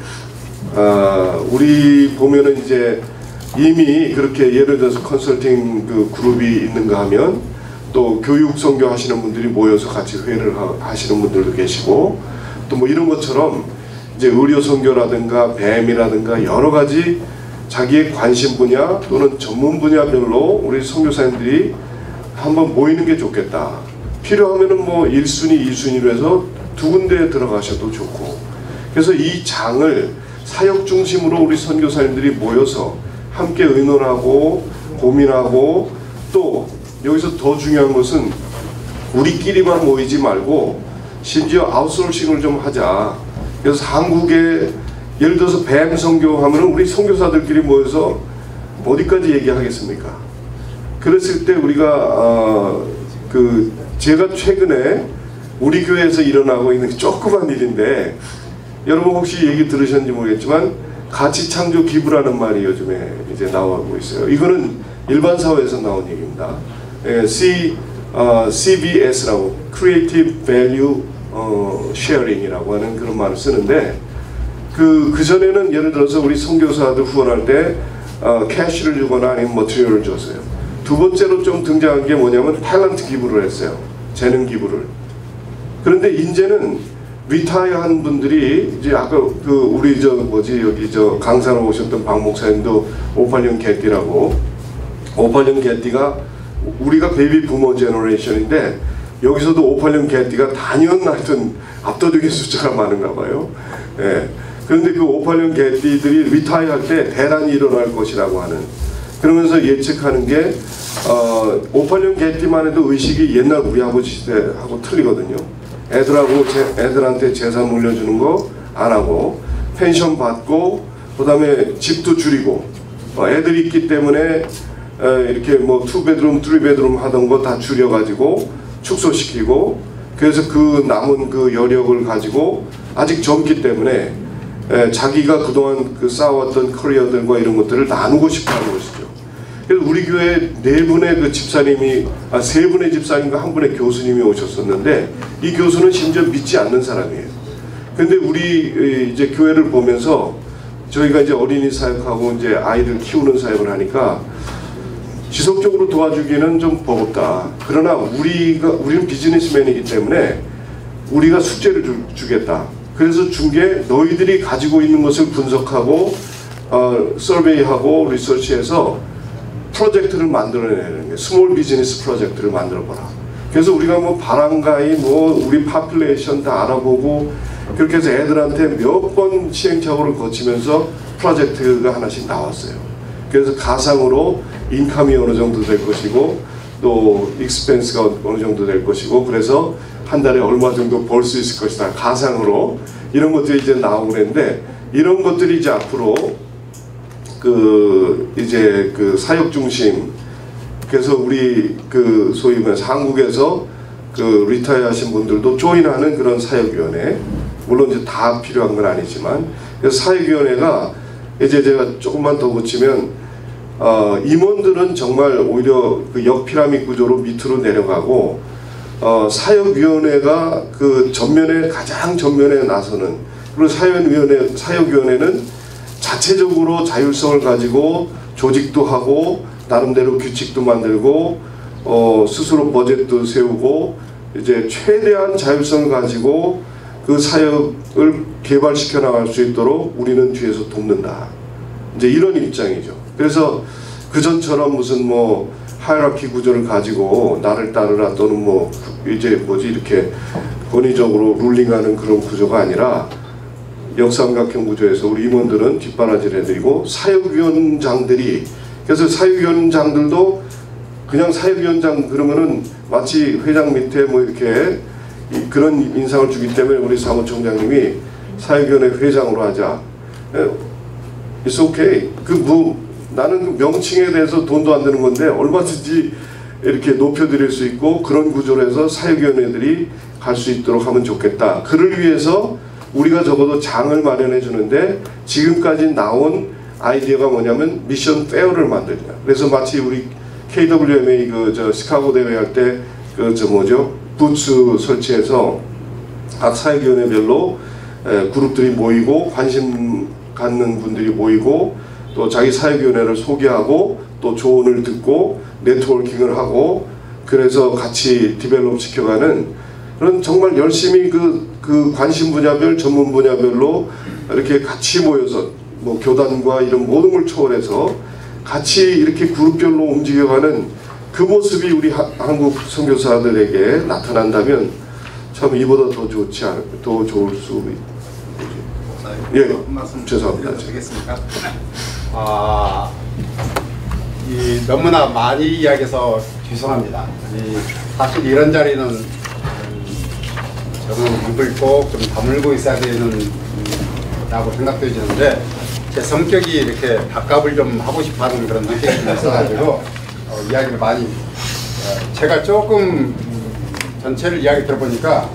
우리 보면은 이제 이미 그렇게 예를 들어서 컨설팅 그 그룹이 있는가 하면 또 교육 선교 하시는 분들이 모여서 같이 회의를 하시는 분들도 계시고, 또 뭐 이런 것처럼 이제 의료 선교라든가 뱀이라든가 여러 가지 자기의 관심 분야 또는 전문 분야별로 우리 선교사님들이 한번 모이는 게 좋겠다. 필요하면은 뭐 1순위, 2순위로 해서 두 군데에 들어가셔도 좋고, 그래서 이 장을 사역 중심으로 우리 선교사님들이 모여서 함께 의논하고 고민하고, 또 여기서 더 중요한 것은 우리끼리만 모이지 말고 심지어 아웃소싱을 좀 하자. 그래서 한국에 예를 들어서 뱀 선교하면 우리 선교사들끼리 모여서 어디까지 얘기하겠습니까? 그랬을 때 우리가 제가 최근에 우리 교회에서 일어나고 있는 조그만 일인데, 여러분 혹시 얘기 들으셨는지 모르겠지만 가치 창조 기부라는 말이 요즘에 이제 나오고 있어요. 이거는 일반 사회에서 나온 얘기입니다. CVS라고 Creative Value Sharing이라고 하는 그런 말을 쓰는데, 그 전에는 예를 들어서 우리 선교사들 후원할 때 캐시를 주거나 아니면 머티리얼을 줬어요. 두 번째로 좀 등장한 게 뭐냐면 탤런트 기부를 했어요. 재능 기부를. 그런데 이제는 리타이어한 분들이 이제 아까 우리 여기 강사로 오셨던 박 목사님도 58년 개띠라고, 58년 개띠가 우리가 베이비 부모 제너레이션인데, 여기서도 58년 개띠가 단연 하여튼 압도적인 숫자가 많은가 봐요. 예. 그런데 그 58년 개띠들이 리타이어 할 때 대란이 일어날 것이라고 하는, 그러면서 예측하는 게 58년 개띠만 해도 의식이 옛날 우리 아버지 시대하고 틀리거든요. 애들한테 재산 물려주는 거 안 하고, 펜션 받고, 그 다음에 집도 줄이고, 애들이 있기 때문에 이렇게 뭐 2베드룸, 3베드룸 하던 거 다 줄여가지고 축소시키고, 그래서 그 남은 그 여력을 가지고 아직 젊기 때문에 자기가 그동안 쌓아왔던 커리어들과 이런 것들을 나누고 싶어 하는 것이죠. 그래서 우리 교회 네 분의 그 집사님이, 세 분의 집사님과 한 분의 교수님이 오셨었는데, 이 교수는 심지어 믿지 않는 사람이에요. 근데 우리 이제 교회를 보면서 저희가 이제 어린이 사역하고 이제 아이들 키우는 사역을 하니까 지속적으로 도와주기는 좀 버겁다. 그러나 우리는 비즈니스맨이기 때문에 우리가 숙제를 주겠다. 그래서 준 게 너희들이 가지고 있는 것을 분석하고 서베이하고 리서치해서 프로젝트를 만들어내는 게, 스몰 비즈니스 프로젝트를 만들어봐라. 그래서 우리가 뭐 바람가이 우리 파퓰레이션 다 알아보고, 그렇게 해서 애들한테 몇 번 시행착오를 거치면서 프로젝트가 하나씩 나왔어요. 그래서 가상으로 인컴이 어느 정도 될 것이고, 또 익스펜스가 어느 정도 될 것이고, 그래서 한 달에 얼마 정도 벌 수 있을 것이다. 가상으로 이런 것들이 이제 나오고 그랬는데, 이런 것들이 이제 앞으로 이제 사역 중심, 그래서 우리 소위 말해서 한국에서 리타이어 하신 분들도 조인하는 그런 사역위원회, 물론 이제 다 필요한 건 아니지만, 그래서 사역위원회가 이제 제가 조금만 더 붙이면 임원들은 정말 오히려 그 역피라미드 구조로 밑으로 내려가고, 사역위원회가 가장 전면에 나서는, 그리고 사역위원회는 자체적으로 자율성을 가지고 조직도 하고 나름대로 규칙도 만들고 스스로 버젯도 세우고, 이제 최대한 자율성을 가지고 그 사역을 개발시켜 나갈 수 있도록 우리는 뒤에서 돕는다. 이제 이런 입장이죠. 그래서 그전처럼 무슨 하이라키 구조를 가지고 나를 따르라, 또는 이제 이렇게 권위적으로 룰링하는 그런 구조가 아니라, 역삼각형 구조에서 우리 임원들은 뒷바라지를 해드리고 사역위원장들이, 그래서 사역위원장들도 그냥 사역위원장 그러면은 마치 회장 밑에 뭐 이렇게 그런 인상을 주기 때문에 우리 사무총장님이 사역위원회 회장으로 하자. It's okay. 나는 그 명칭에 대해서 돈도 안 드는 건데 얼마든지 이렇게 높여드릴 수 있고 그런 구조로 해서 사역위원회들이 갈 수 있도록 하면 좋겠다. 그를 위해서 우리가 적어도 장을 마련해 주는데 지금까지 나온 아이디어가 뭐냐면 미션 페어를 만들자. 그래서 마치 우리 KWMA 시카고 대회 할 때 부츠 설치해서 각 사역위원회별로 그룹들이 모이고 관심 갖는 분들이 모이고 또 자기 사역위원회를 소개하고 또 조언을 듣고 네트워킹을 하고 그래서 같이 디벨롭 시켜가는 그런 정말 열심히 그 관심 분야별 전문 분야별로 이렇게 같이 모여서 뭐 교단과 이런 모든 걸 초월해서 같이 이렇게 그룹별로 움직여가는 그 모습이 우리 한국 선교사들에게 나타난다면 참 이보다 더 좋지 않을, 더 좋을 수 있죠. 예, 말씀 죄송합니다. 드리겠습니까? 너무나 많이 이야기해서 죄송합니다. 사실 이런 자리는 저는 입을 꼭 좀 다물고 있어야 되는 라고 생각되지는데 제 성격이 이렇게 밥값을 좀 하고 싶어하는 그런 성격이 있어가지고 이야기를 많이 제가 조금 전체를 이야기 들어보니까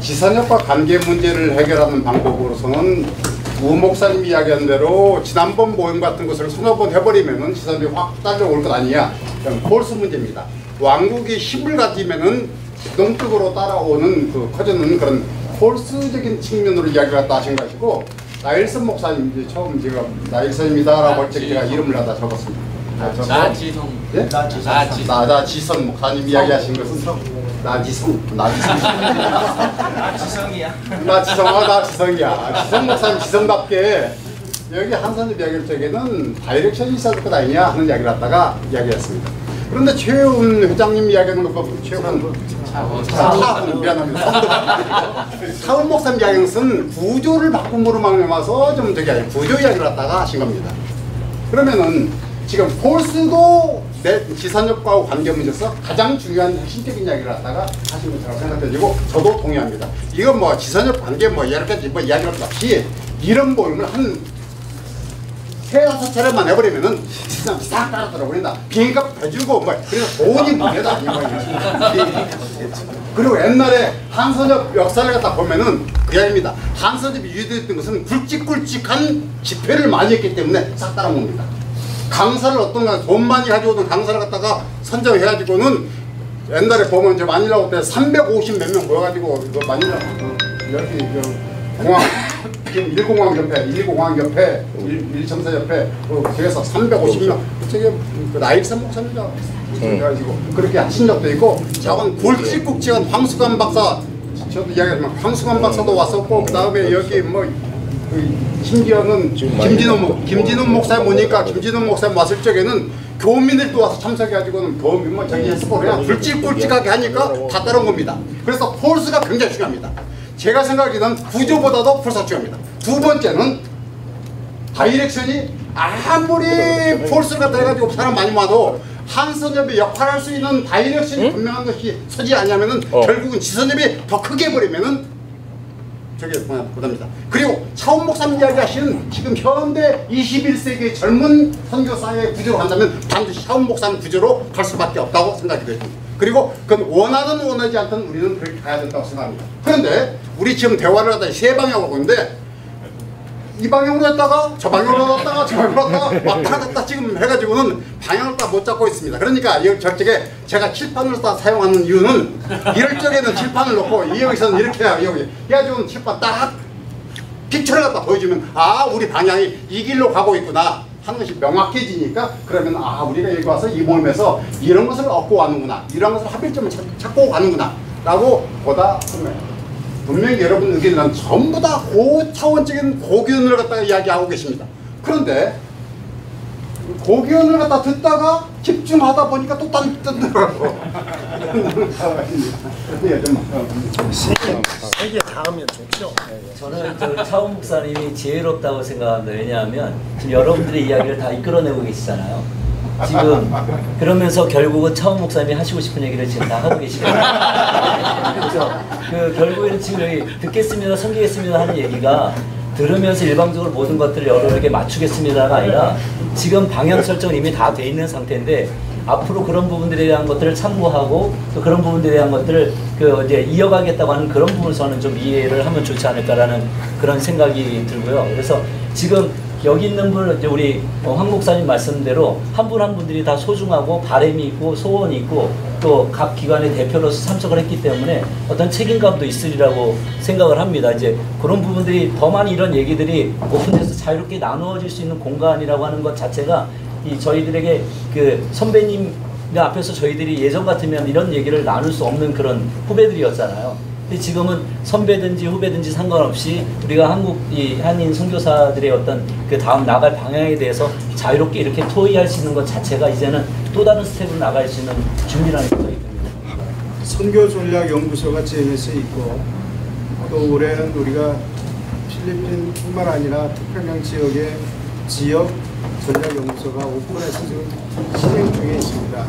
지산역과 관계 문제를 해결하는 방법으로서는 우 목사님이 이야기한 대로 지난번 모임 같은 것을 서너 번 해버리면은 지산역이 확 딸려올 것 아니냐. 그럼 폴스 문제입니다. 왕국이 힘을 가지면은 자동적으로 따라오는 커지는 그런 폴스적인 측면으로 이야기를 갖다 하신 것이고 나일선 목사님 이제 처음 제가 나일선입니다라고 할 때 제가 이름을 갖다 적었습니다. 나지성. 예? 나지선 목사님 이야기하신 것은 나지성이야. 지성 목사님 지성답게 여기 한선엽 이야기할 적에는 다이렉션이 있어야 될 것 아니냐 하는 이야기를 갖다가 이야기했습니다. 그런데 최훈 회장님 이야기하는 거 차훈 목사님 이야기는 것은 구조를 바꿈으로 막내마서 좀 구조 이야기를 갖다가 하신 겁니다. 그러면은 지금 폴스도 지산역과 관계 문제에서 가장 중요한 핵심적인 이야기를 갖다가 하신 것처럼 생각되고 저도 동의합니다. 이건 뭐 지산역 관계 여러 가지 이야기할 것 없이 이런 모임을 한 3-5차례만 해버리면은 진짜 싹 따라 들어버린다. 비행값 해주고 그래서 돈이 문제다. 그리고 옛날에 한선엽 역사를 갖다 보면은 그 이야기입니다. 한선엽이 유도했던 것은 굵직굵직한 집회를 많이 했기 때문에 싹 따라 mov니다. 강사를 돈 많이 가지고 오던 강사를 갖다가 선정해가지고는 옛날에 보면 이제 마닐라 때 350 몇 명 모여가지고 이거 마닐라 여기 공항 1공항 옆에 1공항 옆에 1첨사 옆에 그래서 350명 저게 나일선 목사님이죠. 그래가지고 그렇게 하신 적도 있고 자원 굵직굵직한 황수관 박사 저도 이야기하지만 황수관 박사도 왔었고 그 다음에 여기 심지어는 김진훈 목사님 오니까 김진훈 목사님 왔을 적에는 교민들도 와서 참석해가지고는 교민 저기 스포를 굵직굵직하게 하니까 다 따라온 겁니다. 그래서 폴스가 굉장히 중요합니다. 제가 생각하기에는 구조보다도 폴스가 중요합니다. 두 번째는 다이렉션이 아무리 폴스를 갖다 해가지고 사람 많이 모아도 한선엽이 역할할 수 있는 다이렉션이 분명한 것이 서지 않냐면은 결국은 지선엽이 더 크게 해버리면은 저게 부담입니다. 그리고 차훈 목사님 이야기하시는 지금 현대 21세기의 젊은 선교사의 구조로 한다면 반드시 차훈 목사님 구조로 갈 수밖에 없다고 생각이 됩니다. 그리고 그건 원하든 원하지 않든 우리는 그렇게 가야 된다고 생각합니다. 그런데 우리 지금 대화를 하다 세 방향으로 하고 있는데 이 방향으로 했다가 저 방향으로 했다가 저 방향으로 했다가 왔다 갔다 지금 해가지고는 방향을 다 못 잡고 있습니다. 그러니까 이 저쪽에 제가 칠판을 다 사용하는 이유는 이럴 적에는 칠판을 놓고 여기서는 이렇게 해야 여기 해가지고는 칠판 딱 픽처를 갖다 보여주면 아 우리 방향이 이 길로 가고 있구나 하는 것이 명확해지니까 그러면 아 우리가 여기 와서 이 모임에서 이런 것을 얻고 왔는구나 이런 것을 합의점을 찾고 가는구나 라고 보다 분명히 여러분 의견은 전부 다 고차원적인 고견을 갖다가 이야기하고 계십니다. 그런데 고견을 갖다 듣다가 집중하다 보니까 또 딴 뜨더라고. 세개 다 하면 좋죠. 저는 저 차원 목사님이 지혜롭다고 생각합니다. 왜냐하면 지금 여러분들의 이야기를 다 이끌어내고 계시잖아요. 지금 그러면서 결국은 차원 목사님이 하시고 싶은 얘기를 지금 다 하고 계시거든요. 그래서 그 결국에는 지금 여기 듣겠습니다, 섬기겠습니다 하는 얘기가 들으면서 일방적으로 모든 것들을 여러분에게 맞추겠습니다가 아니라 지금 방향 설정은 이미 다 돼 있는 상태인데 앞으로 그런 부분들에 대한 것들을 참고하고 또 그런 부분들에 대한 것들을 이제 이어가겠다고 하는 그런 부분을 저는 좀 이해를 하면 좋지 않을까라는 그런 생각이 들고요. 그래서 지금 여기 있는 분, 이제 우리 황 목사님 말씀대로 한 분 한 분들이 다 소중하고 바람이 있고 소원이 있고 또 각 기관의 대표로서 참석을 했기 때문에 어떤 책임감도 있으리라고 생각을 합니다. 이제 그런 부분들이 더 많이 이런 얘기들이 오픈돼서 자유롭게 나누어질 수 있는 공간이라고 하는 것 자체가 이 저희들에게 그 선배님 앞에서 저희들이 예전 같으면 이런 얘기를 나눌 수 없는 그런 후배들이었잖아요. 근데 지금은 선배든지 후배든지 상관없이 우리가 한국 이 한인 선교사들의 어떤 그 다음 나갈 방향에 대해서 자유롭게 이렇게 토의할 수 있는 것 자체가 이제는 또 다른 스텝으로 나갈 수 있는 준비라는 생각이 듭니다. 선교전략연구소가 GMS에 있고 또 올해는 우리가 필리핀뿐만 아니라 태평양 지역의 지역 전략연구소가 오픈해서 지금 진행 중에 있습니다.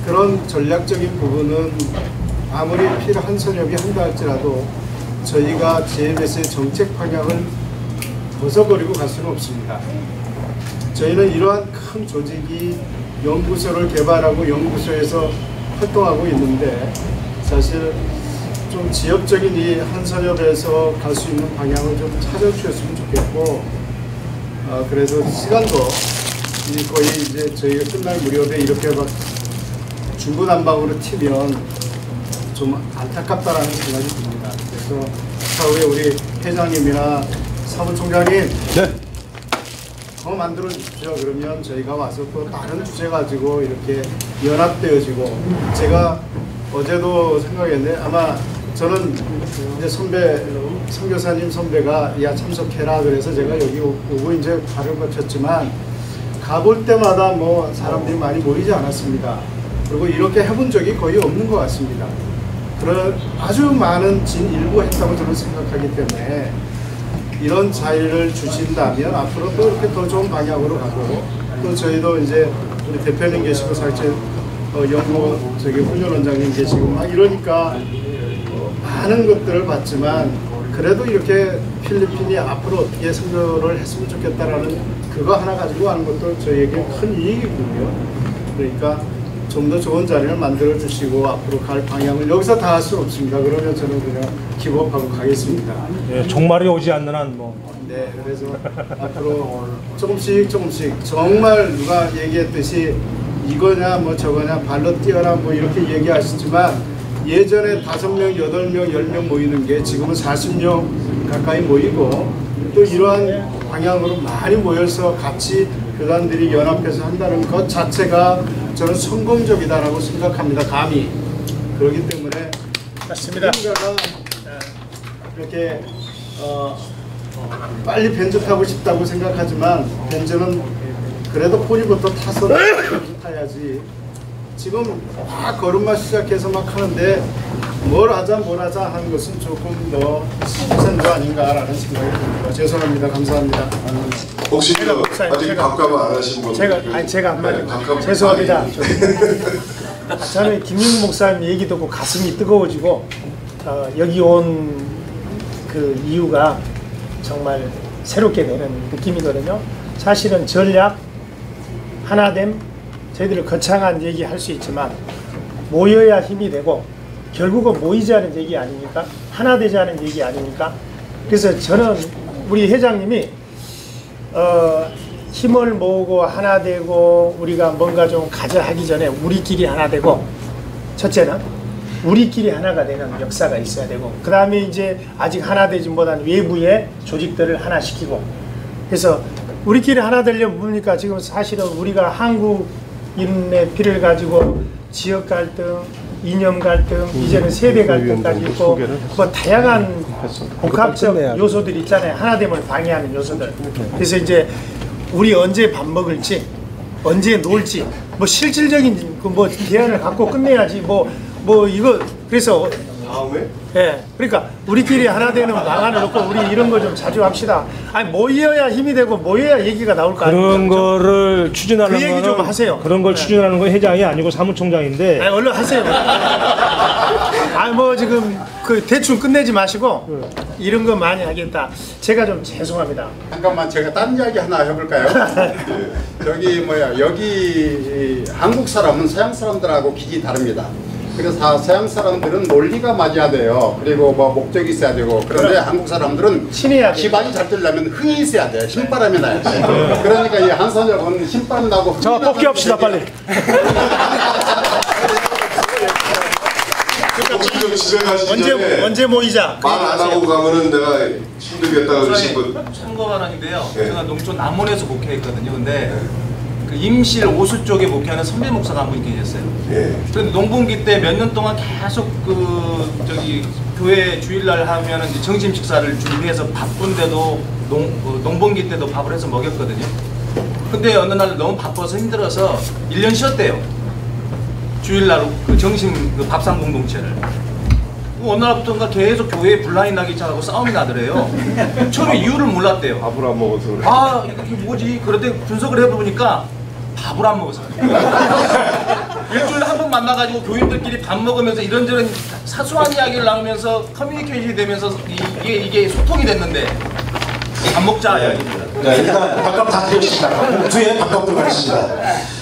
그런 전략적인 부분은 아무리 필요한 선역이 한다 할지라도 저희가 GMS의 정책 방향을 벗어버리고 갈 수는 없습니다. 저희는 이러한 큰 조직이 연구소를 개발하고 연구소에서 활동하고 있는데 사실 좀 지역적인 이 한선협에서 갈 수 있는 방향을 좀 찾아주셨으면 좋겠고 그래서 시간도 거의 이제 저희가 끝날 무렵에 이렇게 막 중구난방으로 튀면 좀 안타깝다라는 생각이 듭니다. 그래서 차후에 우리 회장님이나 사무총장님 더 만들어 주십시오. 그러면 저희가 와서 또 다른 주제 가지고 이렇게 연합되어지고 제가 어제도 생각했는데 아마 저는 이제 선교사님 선배가 야 참석해라 그래서 제가 여기 오고 이제 발을 거쳤지만 가볼 때마다 뭐 사람들이 많이 모이지 않았습니다. 그리고 이렇게 해본 적이 거의 없는 것 같습니다. 그런 아주 많은 일부 했다고 저는 생각하기 때문에 이런 자유를 주신다면 앞으로 또 이렇게 더 좋은 방향으로 가고 또 저희도 이제 우리 대표님 계시고 사실 연구 훈련원장님 계시고 막 이러니까 많은 것들을 봤지만 그래도 이렇게 필리핀이 앞으로 어떻게 선교를 했으면 좋겠다라는 그거 하나 가지고 하는 것도 저희에게 큰 이익이거든요. 그러니까 좀 더 좋은 자리를 만들어 주시고 앞으로 갈 방향을 여기서 다 할 수는 없습니다. 그러면 저는 그냥 기법하고 가겠습니다. 예, 종말이 오지 않는 한 뭐. 네, 그래서 앞으로 조금씩 정말 누가 얘기했듯이 이거냐 뭐 저거냐 발로 뛰어라 뭐 이렇게 얘기하시지만 예전에 5명, 8명, 10명 모이는 게 지금은 40명 가까이 모이고 또 이러한 방향으로 많이 모여서 같이 교단들이 연합해서 한다는 것 자체가 저는 성공적이다라고 생각합니다. 감히. 그렇기 때문에 맞습니다. 누군가가 이렇게 빨리 변죽하고 싶다고 생각하지만 변죽은 그래도 포리부터 타서 타야지. 지금 막 걸음마 시작해서 막 하는데 뭘 하자 하는 것은 조금 더 시선도 아닌가라는 생각이 듭니다. 죄송합니다. 감사합니다. 혹시 아직 감감을 안 하신 분? 제가 한 말. 죄송합니다. 저는 김윤 목사님 얘기 듣고 가슴이 뜨거워지고 여기 온 그 이유가 정말 새롭게 되는 느낌이거든요. 사실은 전략, 하나됨, 저희들은 거창한 얘기 할 수 있지만 모여야 힘이 되고 결국은 모이자는 얘기 아닙니까? 하나 되자는 얘기 아닙니까? 그래서 저는 우리 회장님이 힘을 모으고 하나 되고 우리가 뭔가 좀 가져 하기 전에 우리끼리 하나 되고 첫째는 우리끼리 하나가 되는 역사가 있어야 되고 그 다음에 이제 아직 하나 되지 못한 외부의 조직들을 하나 시키고 그래서 우리끼리 하나 되려면 뭡니까? 지금 사실은 우리가 한국인의 피를 가지고 지역 갈등, 이념 갈등, 이제는 세대 갈등까지 있고 뭐 다양한 복합적 요소들이 있잖아요. 하나됨을 방해하는 요소들. 그래서 이제 우리 언제 밥 먹을지, 언제 놀지, 뭐 실질적인 그 뭐 대안을 갖고 끝내야지. 뭐 이거 그래서 다음에? 예, 그러니까 우리끼리 하나 되는 방안을 놓고 우리 이런 거 좀 자주 합시다. 아니 모여야 힘이 되고 모여야 얘기가 나올 거 아니에요. 그런 거를 추진하는 그 얘기 거는 좀 하세요. 그런 걸 추진하는 건 회장이 아니고 사무총장인데. 아니 얼른 하세요. 아니 뭐 지금 그 대충 끝내지 마시고 이런 거 많이 하겠다. 제가 좀 죄송합니다. 잠깐만 제가 딴 이야기 하나 해볼까요? 저기 여기 한국 사람은 서양 사람들하고 기질이 다릅니다. 그래서 서양 사람들은 논리가 맞아야 돼요. 그리고 뭐 목적이 있어야 되고. 그런데 한국 사람들은 기반이 잘 되려면 흥이 있어야 돼. 힘바람이 나야 돼. 그러니까 이 한선혁은 힘바람 나고. 자, 뽑기 합시다 빨리. 언제 모이자. 말 안 하고 가면은 내가 힘들겠다 그러신 분. 참고 발언인데요. 네. 제가 농촌 남원에서 목회했거든요. 근데 그 임실 오수 쪽에 목회하는 선배 목사가 한 분이 계셨어요. 그런데 농번기 때 몇 년 동안 계속 교회 주일날 하면은 이제 점심 식사를 준비해서 바쁜데도 농번기 때도 밥을 해서 먹였거든요. 근데 어느 날 너무 바빠서 힘들어서 1년 쉬었대요. 주일날 그 정신 그 밥상 공동체를. 어느 날부터인가 계속 교회에 분란이 나기 시작하고 싸움이 나더래요. 처음에 이유를 몰랐대요. 밥을 안 먹어서 그래. 아 이게 뭐지? 그런데 분석을 해보니까 밥을 안 먹어서 일주일에 한 번 만나가지고 교인들끼리 밥 먹으면서 이런저런 사소한 이야기를 나누면서 커뮤니케이션이 되면서 이게 소통이 됐는데 밥 먹자 이야기입니다. 네, 일단 밥값 다 드렸습니다. 뒤에 밥값 들어가겠습니다.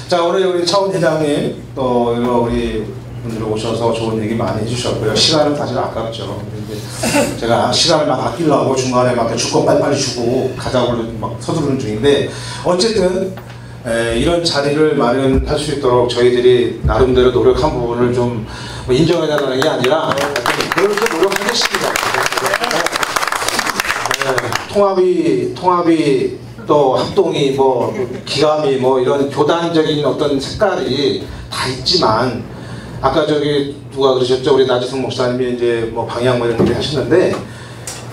자, 오늘 우리 차원 회장님 또 우리 분들 오셔서 좋은 얘기 많이 해주셨고요. 시간은 사실 아깝죠. 근데 제가 시간을 막 아끼려고 중간에 막 줄 거 빨리빨리 주고 가자고 막 서두르는 중인데 어쨌든 이런 자리를 마련할 수 있도록 저희들이 나름대로 노력한 부분을 좀 인정해달라는 게 아니라 그렇게 노력하겠습니다. 통합이 또 합동이 뭐 기감이 뭐 이런 교단적인 어떤 색깔이 다 있지만 아까 누가 그러셨죠? 우리 나지성 목사님이 이제 뭐 방향 뭐 이런 얘기 하셨는데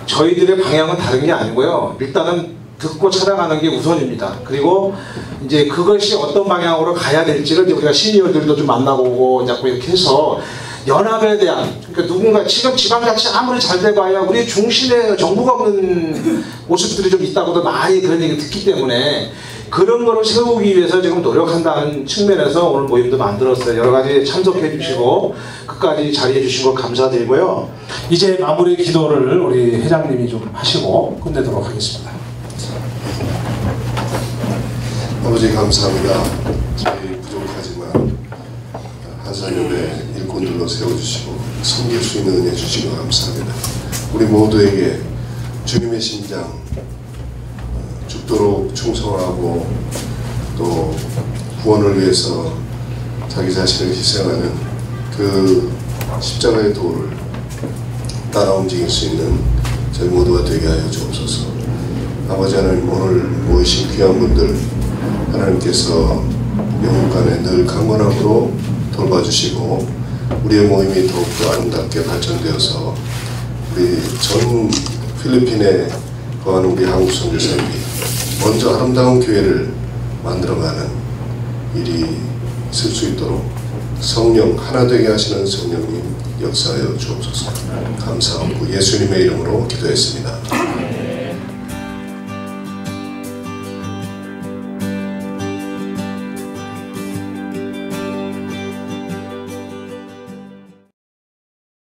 저희들의 방향은 다른 게 아니고요. 일단은 듣고 찾아가는 게 우선입니다. 그리고 이제 그것이 어떤 방향으로 가야 될지를 이제 우리가 시니어들도 좀 만나보고 자꾸 이렇게 해서 연합에 대한, 그러니까 누군가 지금 지방자치 아무리 잘 돼봐야 우리 중심에 정부가 없는 모습들이 좀 있다고도 많이 그런 얘기 듣기 때문에 그런 거를 세우기 위해서 지금 노력한다는 측면에서 오늘 모임도 만들었어요. 여러 가지 참석해 주시고 끝까지 자리해 주신 거 감사드리고요. 이제 마무리 기도를 우리 회장님이 좀 하시고 끝내도록 하겠습니다. 아버지 감사합니다. 저희 부족하지만 한산협의 일꾼들로 세워주시고 섬길 수 있는 은혜 주시고 감사합니다. 우리 모두에게 주님의 심장 죽도록 충성하고 또 구원을 위해서 자기 자신을 희생하는 그 십자가의 도를 따라 움직일 수 있는 저희 모두가 되게 하여 주옵소서. 아버지 하나님, 오늘 모이신 귀한 분들 하나님께서 영육간에 늘 강건함으로 돌봐주시고 우리의 모임이 더욱더 아름답게 발전되어서 우리 전 필리핀에 거하는 우리 한국 선교사님이 먼저 아름다운 교회를 만들어가는 일이 있을 수 있도록 성령 하나 되게 하시는 성령님 역사하여 주옵소서. 감사하고 예수님의 이름으로 기도했습니다.